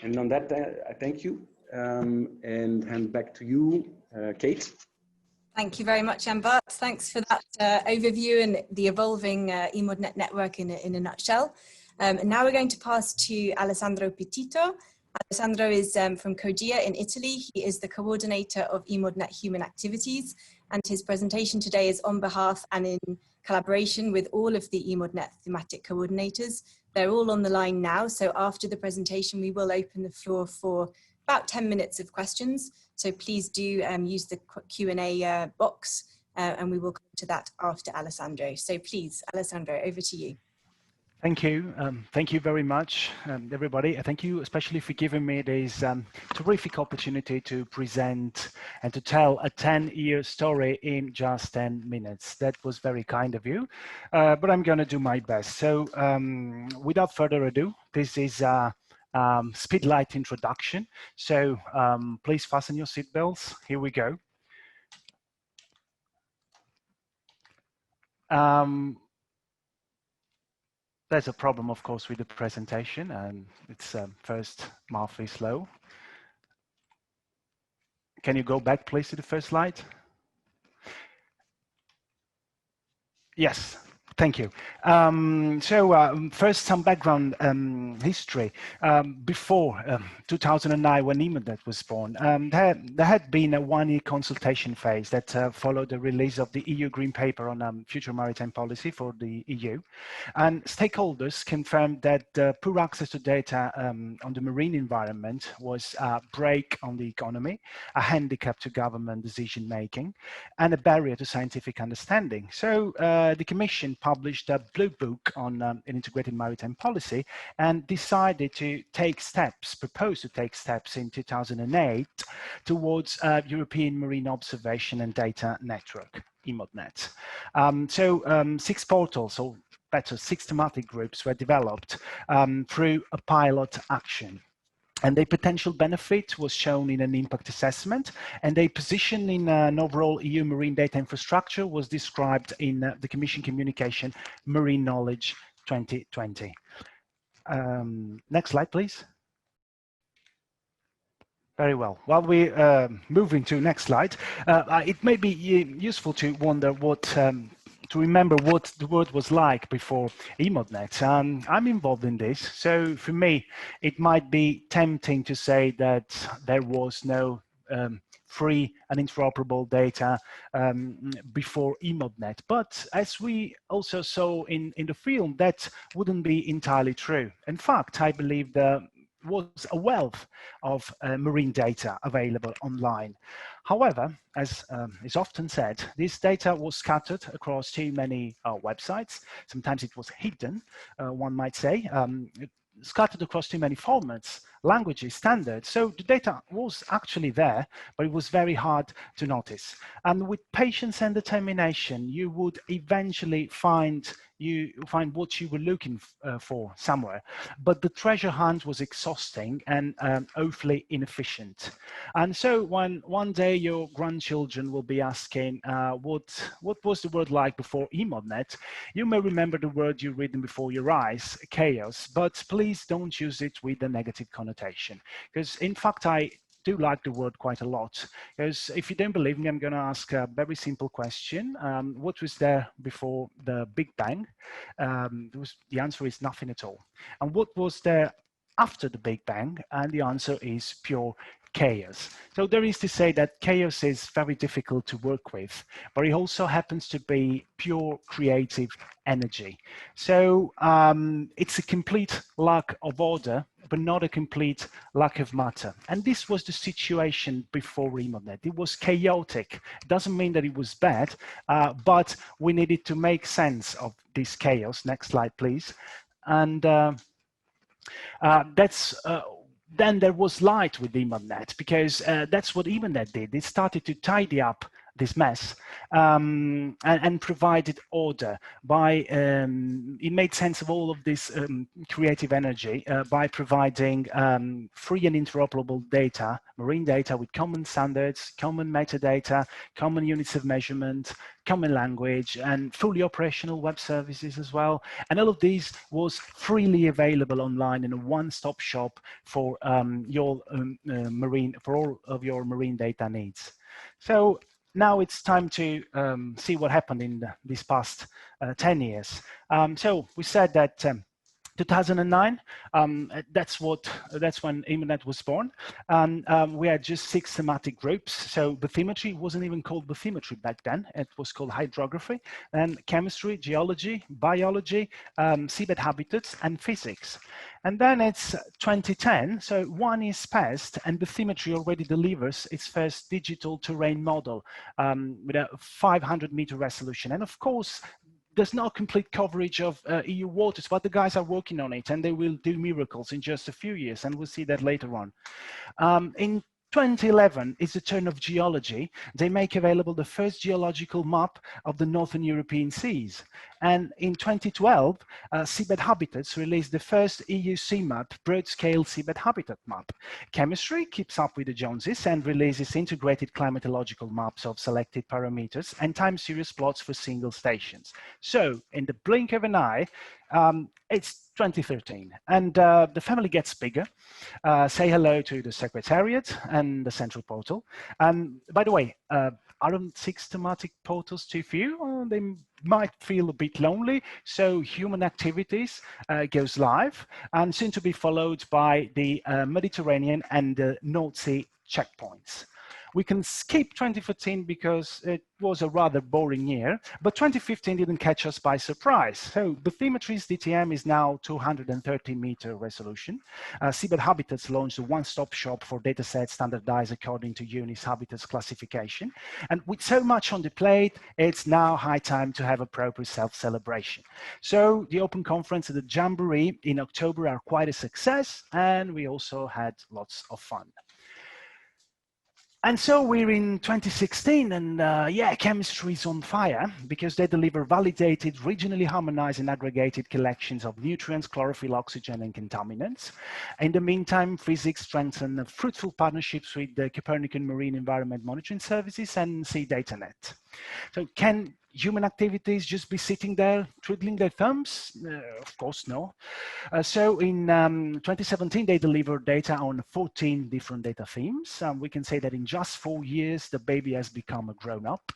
And on that, I thank you and hand back to you, Kate. Thank you very much, Jan-Bart. Thanks for that overview and the evolving EMODnet network in a nutshell. And now we're going to pass to Alessandro Pititto. Alessandro is from COGEA in Italy. He is the coordinator of EMODnet Human Activities, and his presentation today is on behalf and in collaboration with all of the EMODnet thematic coordinators. They're all on the line now, so after the presentation we will open the floor for about 10 minutes of questions. So please do use the Q&A box and we will come to that after Alessandro. So please, Alessandro, over to you. Thank you. Thank you very much, everybody. Thank you especially for giving me this terrific opportunity to present and to tell a 10-year story in just 10 minutes. That was very kind of you, but I'm going to do my best. So without further ado, this is a speedlight introduction. So please fasten your seatbelts. Here we go. There's a problem, of course, with the presentation, and it's first awfully slow. Can you go back, please, to the first slide? Yes. Thank you. First, some background history. Before 2009, when EMODnet was born, there had been a one-year consultation phase that followed the release of the EU Green Paper on future maritime policy for the EU. And stakeholders confirmed that poor access to data on the marine environment was a brake on the economy, a handicap to government decision-making, and a barrier to scientific understanding. So the Commission published a blue book on an integrated maritime policy and decided to take steps, proposed to take steps in 2008 towards European Marine Observation and Data Network, EMODnet. 6 portals, or better, 6 thematic groups were developed through a pilot action. And their potential benefit was shown in an impact assessment, and their position in an overall EU marine data infrastructure was described in the Commission communication Marine Knowledge 2020. Next slide, please. Very well. While we move into next slide, it may be useful to wonder what to remember what the world was like before EMODnet. I'm involved in this, so for me, it might be tempting to say that there was no free and interoperable data before EMODnet. But as we also saw in the film, that wouldn't be entirely true. In fact, I believe there was a wealth of marine data available online. However, as is often said, this data was scattered across too many websites. Sometimes it was hidden, one might say, scattered across too many formats, languages, standards. So the data was actually there, but it was very hard to notice. And with patience and determination, you would eventually find what you were looking for somewhere. But the treasure hunt was exhausting and awfully inefficient. And so when one day your grandchildren will be asking, what was the word like before EMODnet, you may remember the word you've written before your eyes, chaos, but please don't use it with a negative connotation. Because in fact, I do like the word quite a lot, because if you don't believe me, I'm going to ask a very simple question. What was there before the Big Bang? The answer is nothing at all. And what was there after the Big Bang? And the answer is pure chaos. So there is to say that chaos is very difficult to work with, but it also happens to be pure creative energy. So it's a complete lack of order, but not a complete lack of matter. And this was the situation before EMODnet. It was chaotic. It doesn't mean that it was bad, but we needed to make sense of this chaos. Next slide, please. And then there was light with EMODnet, because that's what EMODnet did. It started to tidy up this mess and provided order by, it made sense of all of this creative energy by providing free and interoperable data, marine data with common standards, common metadata, common units of measurement, common language, and fully operational web services as well. And all of these was freely available online in a one-stop shop for your for all of your marine data needs. So now it's time to see what happened in these past 10 years. So we said that 2009, that's when EMODnet was born. We had just 6 thematic groups. So bathymetry wasn't even called bathymetry back then. It was called hydrography, and chemistry, geology, biology, seabed habitats, and physics. And then it's 2010, so 1 year passed, and bathymetry already delivers its first digital terrain model with a 500-meter resolution. And of course, there's not complete coverage of EU waters, but the guys are working on it, and they will do miracles in just a few years, and we'll see that later on. In 2011 is the turn of geology. They make available the first geological map of the Northern European seas. And in 2012, Seabed Habitats released the first EU CMAP, broad-scale seabed habitat map. Chemistry keeps up with the Joneses and releases integrated climatological maps of selected parameters and time series plots for single stations. So, in the blink of an eye, it's 2013, and the family gets bigger. Say hello to the Secretariat and the Central Portal. And by the way, aren't 6 thematic portals too few? They might feel a bit lonely, so Human Activities goes live, and soon to be followed by the Mediterranean and the North Sea checkpoints. We can skip 2014 because it was a rather boring year, but 2015 didn't catch us by surprise. So bathymetry's DTM is now 230-meter resolution. Seabed Habitats launched a one-stop shop for datasets standardized according to UNI's Habitats classification. And with so much on the plate, it's now high time to have a proper self-celebration. So the Open Conference and the Jamboree in October are quite a success, and we also had lots of fun. And so we're in 2016, and yeah, chemistry is on fire because they deliver validated, regionally harmonized and aggregated collections of nutrients, chlorophyll, oxygen, and contaminants. In the meantime, physics strengthen fruitful partnerships with the Copernican Marine Environment Monitoring Services and EMODnet. So can human activities just be sitting there twiddling their thumbs? Of course, no. So in 2017, they delivered data on 14 different data themes. We can say that in just 4 years, the baby has become a grown-up.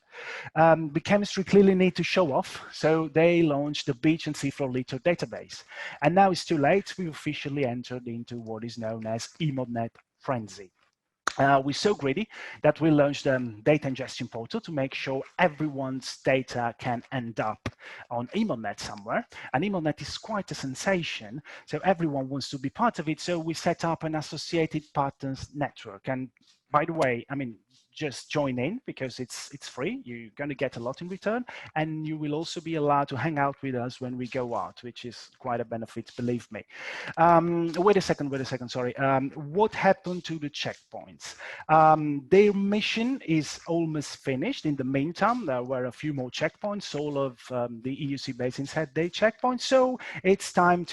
The chemistry clearly need to show off, so they launched the beach and seafloor litter database. And now it's too late. We officially entered into what is known as EMODnet frenzy. We're so greedy that we launched a data ingestion portal to make sure everyone's data can end up on EMODnet somewhere. And EMODnet is quite a sensation, so everyone wants to be part of it. So we set up an associated partners network. And by the way, I mean, just join in because it's free. You're going to get a lot in return, and you will also be allowed to hang out with us when we go out, which is quite a benefit, believe me. Wait a second, sorry. What happened to the checkpoints? Their mission is almost finished. In the meantime, there were a few more checkpoints. All of the EUC basins had their checkpoints, so it's time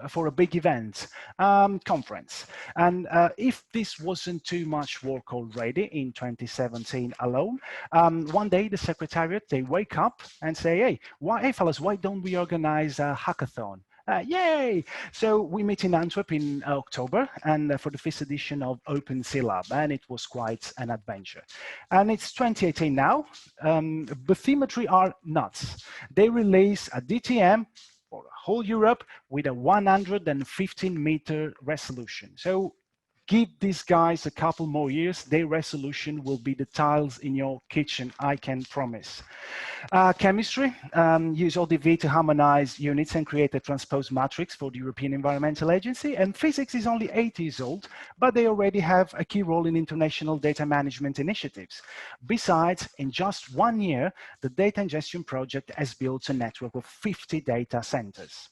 for a big event, conference. And if this wasn't too much work already in 2017 alone, one day the Secretariat, they wake up and say, hey fellas, why don't we organize a hackathon? Yay! So we meet in Antwerp in October, and for the 5th edition of Open Lab, and it was quite an adventure. And it's 2018 now. Bathymetry are nuts. They release a DTM for whole Europe with a 115-meter resolution. So give these guys a couple more years, their resolution will be the tiles in your kitchen, I can promise. Chemistry, use ODV to harmonize units and create a transposed matrix for the European Environmental Agency. And physics is only 8 years old, but they already have a key role in international data management initiatives. Besides, in just 1 year, the data ingestion project has built a network of 50 data centers.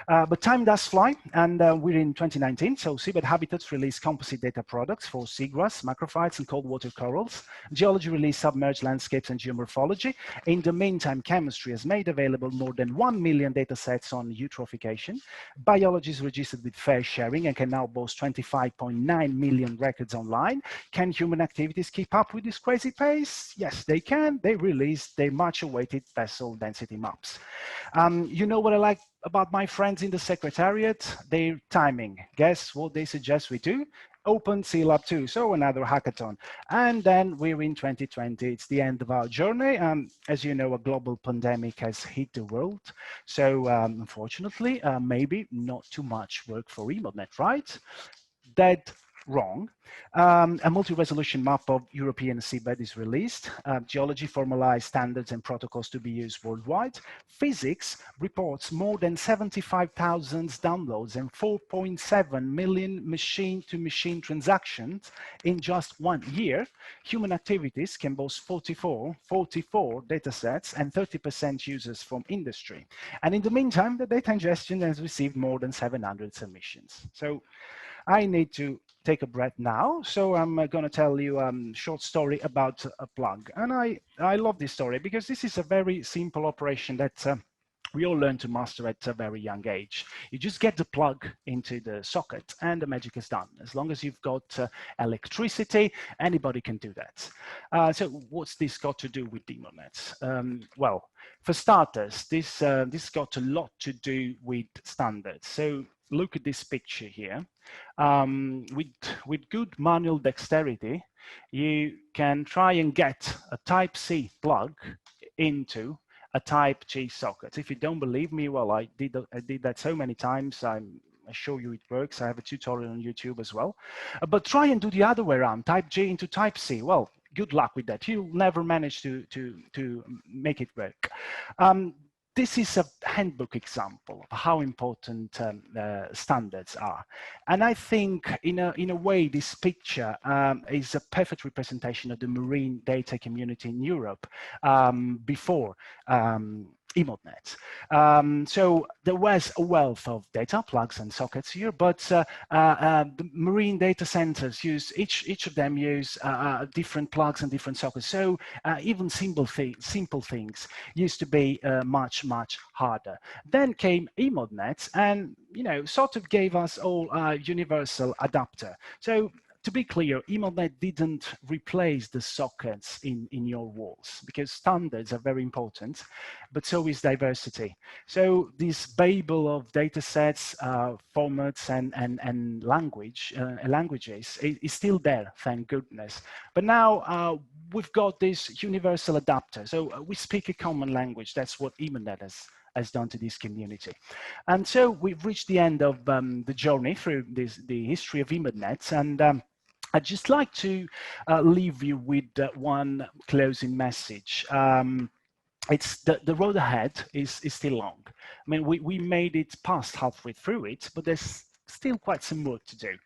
But time does fly, and we're in 2019, so Seabed Habitats released composite data products for seagrass, macrophytes, and cold water corals. Geology released submerged landscapes and geomorphology. In the meantime, chemistry has made available more than 1 million data sets on eutrophication. Biology is registered with fair sharing and can now boast 25.9 million records online. Can human activities keep up with this crazy pace? Yes, they can. They released their much-awaited vessel density maps. You know what I like about my friends in the Secretariat? Their timing. Guess what they suggest we do? Open Lab 2, so another hackathon. And then we're in 2020. It's the end of our journey. As you know, a global pandemic has hit the world. So unfortunately, maybe not too much work for EMODnet, right? That wrong. A multi-resolution map of European seabed is released. Geology formalized standards and protocols to be used worldwide. Physics reports more than 75,000 downloads and 4.7 million machine-to-machine transactions in just 1 year. Human activities can boast 44 datasets and 30% users from industry. And in the meantime, the data ingestion has received more than 700 submissions. So I need to take a breath now. So I'm going to tell you a short story about a plug. And I love this story because this is a very simple operation that we all learn to master at a very young age. You just get the plug into the socket and the magic is done. As long as you've got electricity, anybody can do that. So what's this got to do with EMODnet? Well, for starters, this got a lot to do with standards. So look at this picture here. With good manual dexterity, you can try and get a Type-C plug into a Type-G socket. If you don't believe me, well, I did that so many times. I show you it works. I have a tutorial on YouTube as well. But try and do the other way around, Type-G into Type-C. Well, good luck with that. You'll never manage to make it work. This is a handbook example of how important standards are. And I think in a way, this picture is a perfect representation of the marine data community in Europe before EMODnet. So there was a wealth of data plugs and sockets here, but the marine data centers use, each of them use different plugs and different sockets. So even simple things used to be much harder. Then came EMODnet and, you know, sort of gave us all a universal adapter. So to be clear, EMODnet didn't replace the sockets in your walls because standards are very important, but so is diversity. So this babel of data sets, formats, and languages is still there, thank goodness. But now we've got this universal adapter. So we speak a common language. That's what EMODnet has done to this community. And so we've reached the end of the journey through the history of EMODnet. And I'd just like to leave you with one closing message. It's the road ahead is still long. I mean, we made it past halfway through it, but there's still quite some work to do.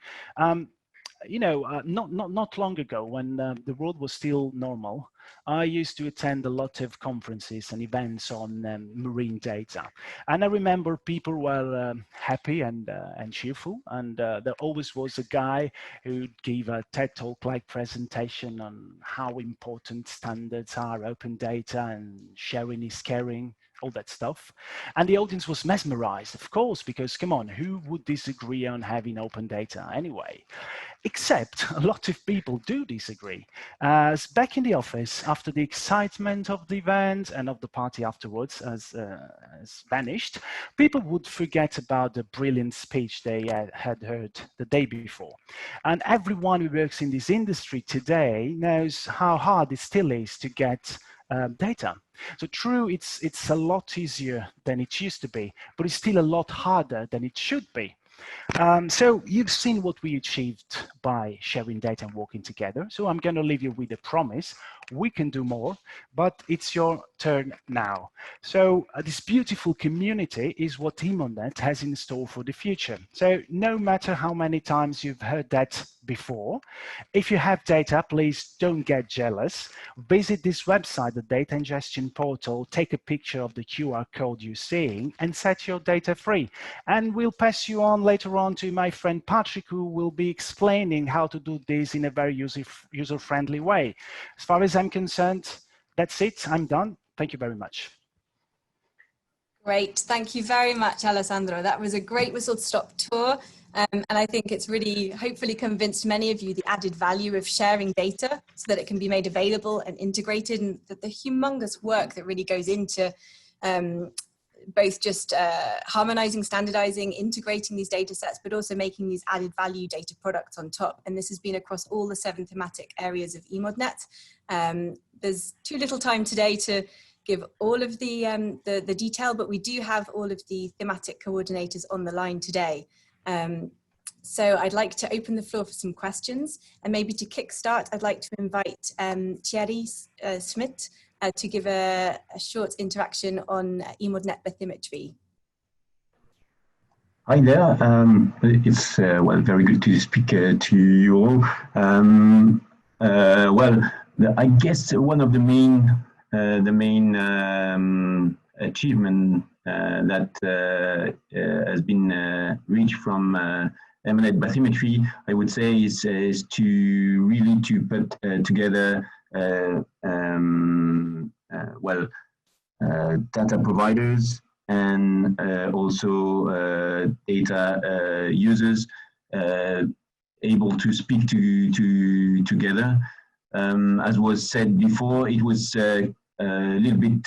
You know, not long ago, when the world was still normal, I used to attend a lot of conferences and events on marine data. And I remember people were happy and cheerful. And there always was a guy who'd give a TED Talk-like presentation on how important standards are, open data, and sharing is caring, all that stuff. And the audience was mesmerized, of course, because come on, who would disagree on having open data anyway? Except a lot of people do disagree. As back in the office, after the excitement of the event and of the party afterwards has vanished, people would forget about the brilliant speech they had heard the day before. And everyone who works in this industry today knows how hard it still is to get data. So true, it's a lot easier than it used to be, but it's still a lot harder than it should be. So you've seen what we achieved by sharing data and working together. So I'm going to leave you with a promise. We can do more, but it's your turn now. So this beautiful community is what EMODnet has in store for the future. So no matter how many times you've heard that before, if you have data, please don't get jealous. Visit this website, the data ingestion portal, take a picture of the QR code you're seeing and set your data free. And we'll pass you on later on to my friend Patrick, who will be explaining how to do this in a very user-friendly way. As far as I'm concerned, that's it. I'm done. Thank you very much. Great. Thank you very much, Alessandro. That was a great whistle-stop tour. And I think it's really hopefully convinced many of you the added value of sharing data so that it can be made available and integrated, and that the humongous work that really goes into both just harmonizing, standardizing, integrating these data sets, but also making these added value data products on top. And this has been across all the 7 thematic areas of EMODnet. There's too little time today to give all of the detail, but we do have all of the thematic coordinators on the line today. So I'd like to open the floor for some questions, and maybe to kickstart, I'd like to invite Thierry Schmidt to give a short interaction on EMODnet bathymetry. Hi there. It's well, very good to speak to you all. I guess one of the main achievement that has been reached from EMODnet bathymetry, I would say, is to really put together data providers and also data users able to speak together. As was said before, it was a little bit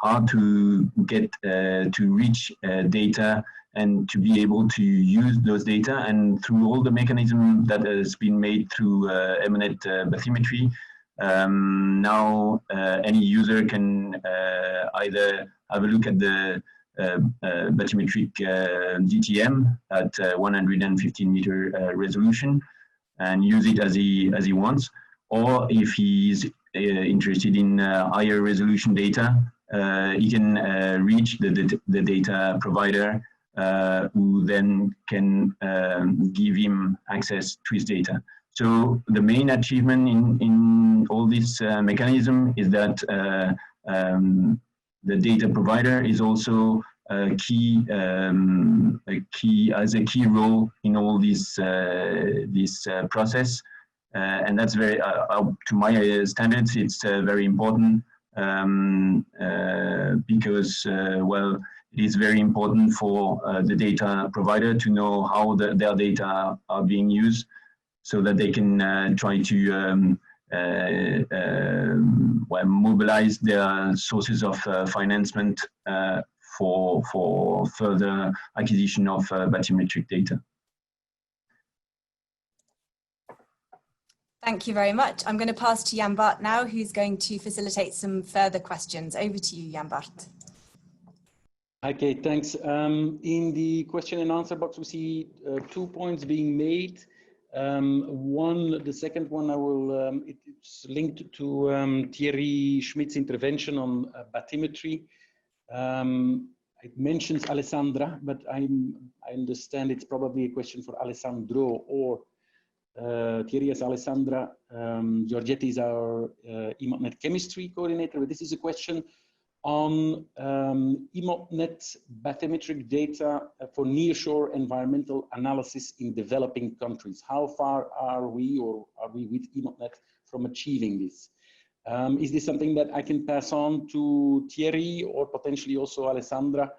hard to get to reach data and to be able to use those data. And through all the mechanism that has been made through EMODnet bathymetry, now any user can either have a look at the bathymetric DTM at 115 meter resolution and use it as he wants, or if he's interested in higher resolution data, he can reach the data provider who then can give him access to his data. So the main achievement in all this mechanism is that the data provider is also a key role in all this process, and that's very to my standards. It's very important because it is very important for the data provider to know how their data are being used, so that they can try to mobilize their sources of financement for further acquisition of bathymetric data. Thank you very much. I'm going to pass to Jan-Bart now, who's going to facilitate some further questions. Over to you, Jan-Bart. Hi, Kate, thanks. In the question and answer box, we see 2 points being made. The second one, I will. It's linked to Thierry Schmidt's intervention on bathymetry. It mentions Alessandra, but I understand it's probably a question for Alessandro or Thierry as Alessandra. Giorgetti is our EMODnet chemistry coordinator, but this is a question on EMODnet bathymetric data for nearshore environmental analysis in developing countries. How far are we, or are we with EMODnet from achieving this? Is this something that I can pass on to Thierry or potentially also Alessandra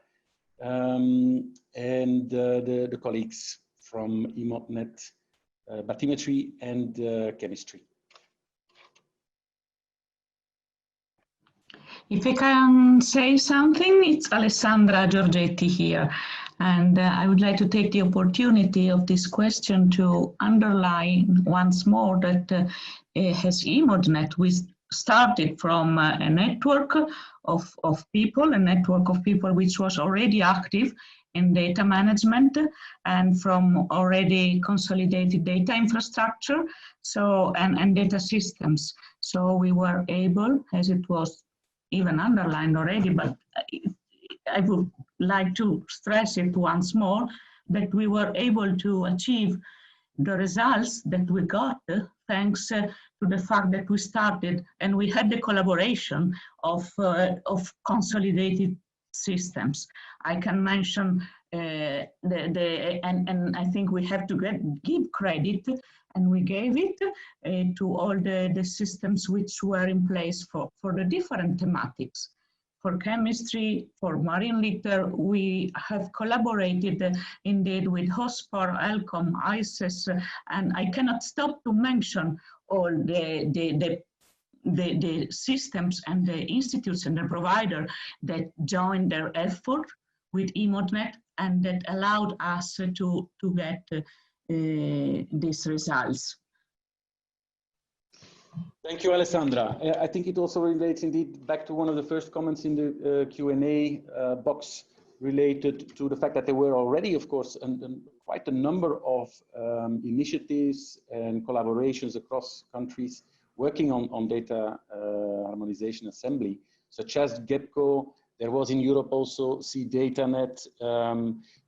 and the colleagues from EMODnet bathymetry and chemistry? If I can say something, it's Alessandra Giorgetti here. And I would like to take the opportunity of this question to underline once more that as EMODnet, we started from a network of people, which was already active in data management and from already consolidated data infrastructure, and data systems. So we were able, as it was even underlined already, but I would like to stress it once more, that we were able to achieve the results that we got thanks to the fact that we started and we had the collaboration of consolidated systems. I can mention and I think we have to give credit, and we gave it to all the systems which were in place for the different thematics. For chemistry, for marine litter, we have collaborated indeed with HOSPAR, ELCOM, ICES, and I cannot stop to mention all the systems and the institutes and the provider that joined their effort with EMODnet and that allowed us to get these results. Thank you, Alessandra. I think it also relates indeed back to one of the first comments in the Q&A box related to the fact that there were already, of course, quite a number of initiatives and collaborations across countries working on data harmonization assembly, such as GEPCO. There was in Europe also CDataNet.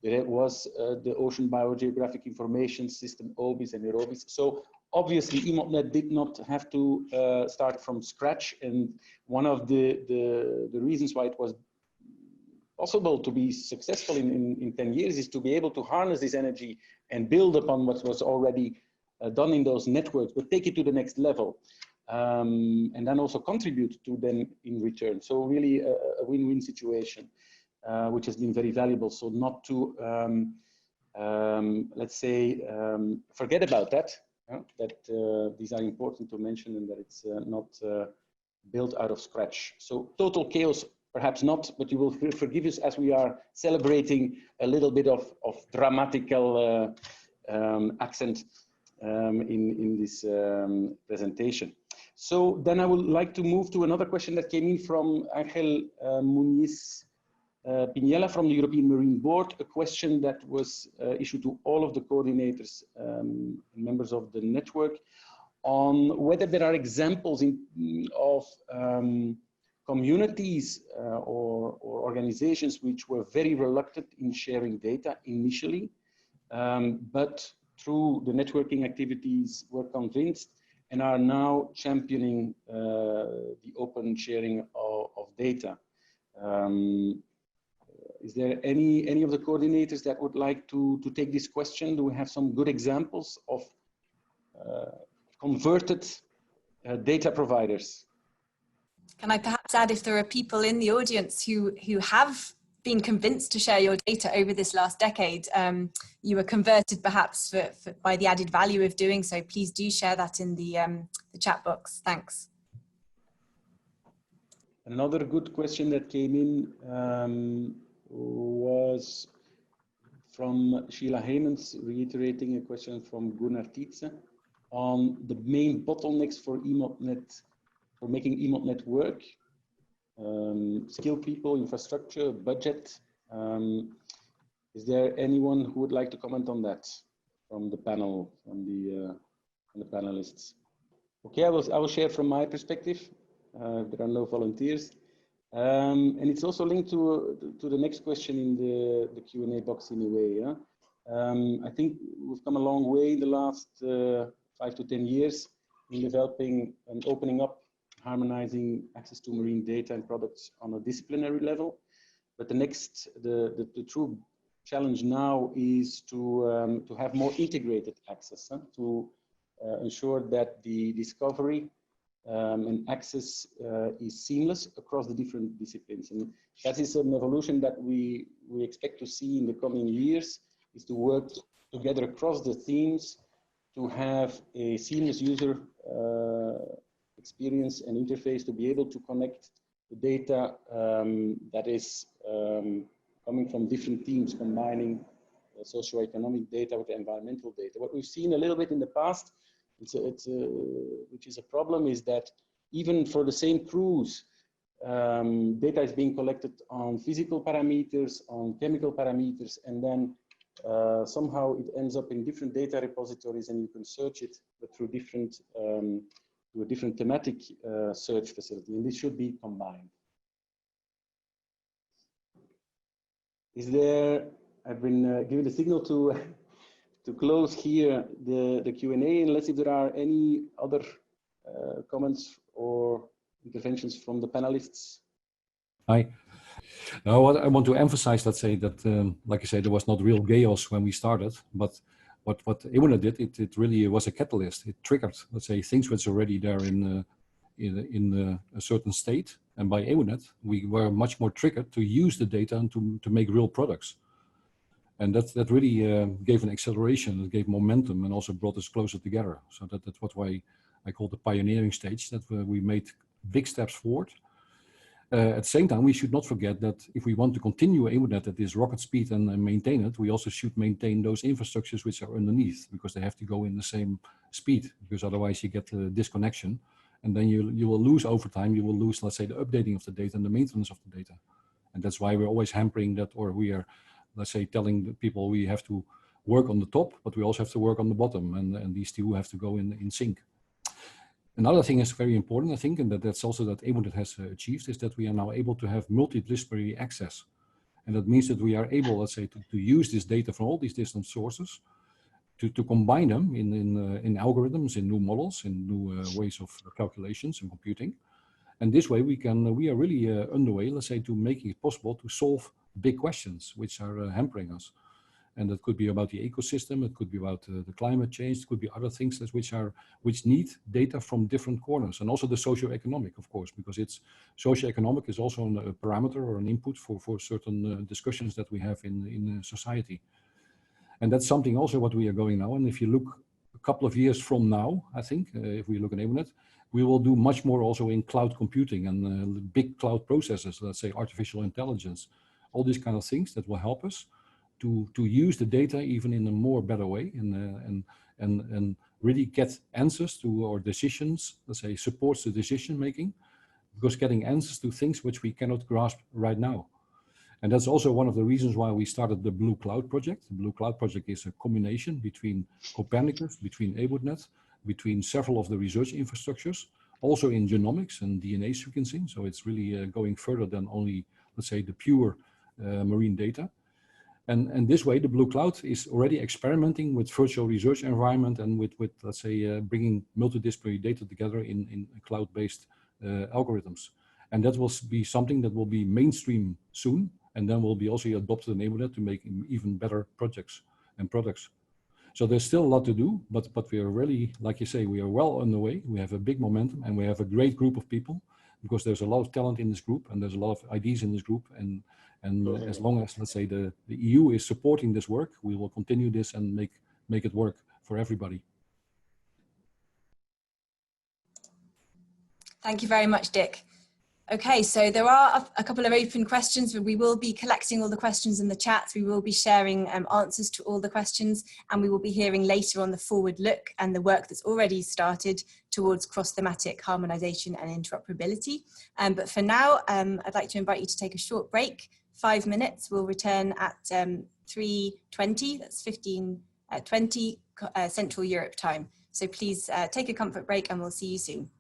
There was the Ocean Biogeographic Information System, OBIS and EUROBIS. So obviously, EMODnet did not have to start from scratch, and one of the reasons why it was possible to be successful in 10 years is to be able to harness this energy and build upon what was already done in those networks, but take it to the next level, and then also contribute to them in return. So really a win-win situation, which has been very valuable. So not to, let's say, forget about that. That these are important to mention, and that it's not built out of scratch. So total chaos, perhaps not, but you will forgive us as we are celebrating a little bit of dramatical accent in this presentation. So then I would like to move to another question that came in from Angel Muniz Pinella from the European Marine Board, a question that was issued to all of the coordinators and members of the network on whether there are examples of communities or organizations which were very reluctant in sharing data initially, but through the networking activities were convinced and are now championing the open sharing of data. Is there any of the coordinators that would like to take this question? Do we have some good examples of converted data providers? Can I perhaps add, if there are people in the audience who have been convinced to share your data over this last decade, you were converted perhaps by the added value of doing so, please do share that in the chat box. Thanks. Another good question that came in was from Sheila Heymans, reiterating a question from Gunnar Tietze on the main bottlenecks for EMODnet, for making EMODnet work. Skilled people, infrastructure, budget. Is there anyone who would like to comment on that from the panel, from the panelists? Okay, I will share from my perspective. There are no volunteers. And it's also linked to the next question in the Q&A box in a way. Yeah? I think we've come a long way in the last 5 to 10 years in developing and opening up, harmonizing access to marine data and products on a disciplinary level. But the true challenge now is to have more integrated access, to ensure that the discovery and access is seamless across the different disciplines. And that is an evolution that we expect to see in the coming years, is to work together across the themes to have a seamless user experience and interface, to be able to connect the data that is coming from different teams, combining socioeconomic data with environmental data. What we've seen a little bit in the past, which is a problem, is that even for the same crews, data is being collected on physical parameters, on chemical parameters, and then somehow it ends up in different data repositories, and you can search it, but through different to a different thematic search facility, and this should be combined. Is there? I've been given the signal to close here the Q&A, and let's see if there are any other comments or interventions from the panelists. Hi. Now, what I want to emphasize, let's say that, like I said, there was not real chaos when we started, but what EMODnet did, it really was a catalyst. It triggered, let's say, things which already there in a certain state, and by EMODnet, we were much more triggered to use the data and to make real products. And that really gave an acceleration, it gave momentum, and also brought us closer together. So that's why I call the pioneering stage, that we made big steps forward. At the same time, we should not forget that if we want to continue EMODnet at this rocket speed and maintain it, we also should maintain those infrastructures which are underneath, because they have to go in the same speed, because otherwise you get a disconnection. And then you will lose over time, you will lose, let's say, the updating of the data and the maintenance of the data. And that's why we're always hampering that, or we are, let's say, telling the people we have to work on the top, but we also have to work on the bottom, and these two have to go in sync. Another thing is very important, I think, and that's also that EMODnet has achieved, is that we are now able to have multidisciplinary access. And that means that we are able, let's say, to use this data from all these different sources, to combine them in algorithms, in new models, in new ways of calculations and computing. And this way we are really underway, let's say, to making it possible to solve big questions which are hampering us. And that could be about the ecosystem, it could be about the climate change, it could be other things which need data from different corners, and also the socio-economic, of course, because it's socio-economic is also a parameter or an input for certain discussions that we have in society. And that's something also what we are going now. And if you look a couple of years from now, I think, if we look at EMODnet, we will do much more also in cloud computing and big cloud processes, let's say artificial intelligence, all these kind of things that will help us to use the data even in a more better way and really get answers to our decisions, let's say supports the decision making, because getting answers to things which we cannot grasp right now. And that's also one of the reasons why we started the Blue Cloud project. The Blue Cloud project is a combination between Copernicus, between EMODnet, between several of the research infrastructures, also in genomics and DNA sequencing. So it's really going further than only, let's say, the pure marine data. And this way, the Blue Cloud is already experimenting with virtual research environment and with let's say, bringing multidisciplinary data together in cloud-based algorithms. And that will be something that will be mainstream soon, and then will be also adopted in EMODnet to make even better projects and products. So there's still a lot to do, but we are really, like you say, we are well on the way. We have a big momentum, and we have a great group of people, because there's a lot of talent in this group, and there's a lot of ideas in this group, and as long as, let's say, the EU is supporting this work, we will continue this and make it work for everybody. Thank you very much, Dick. Okay, so there are a couple of open questions, but we will be collecting all the questions in the chat. We will be sharing answers to all the questions, and we will be hearing later on the forward look and the work that's already started towards cross-thematic harmonization and interoperability. But for now, I'd like to invite you to take a short break, 5 minutes. We'll return at 3:20, that's 15:20 Central Europe time. So please take a comfort break, and we'll see you soon.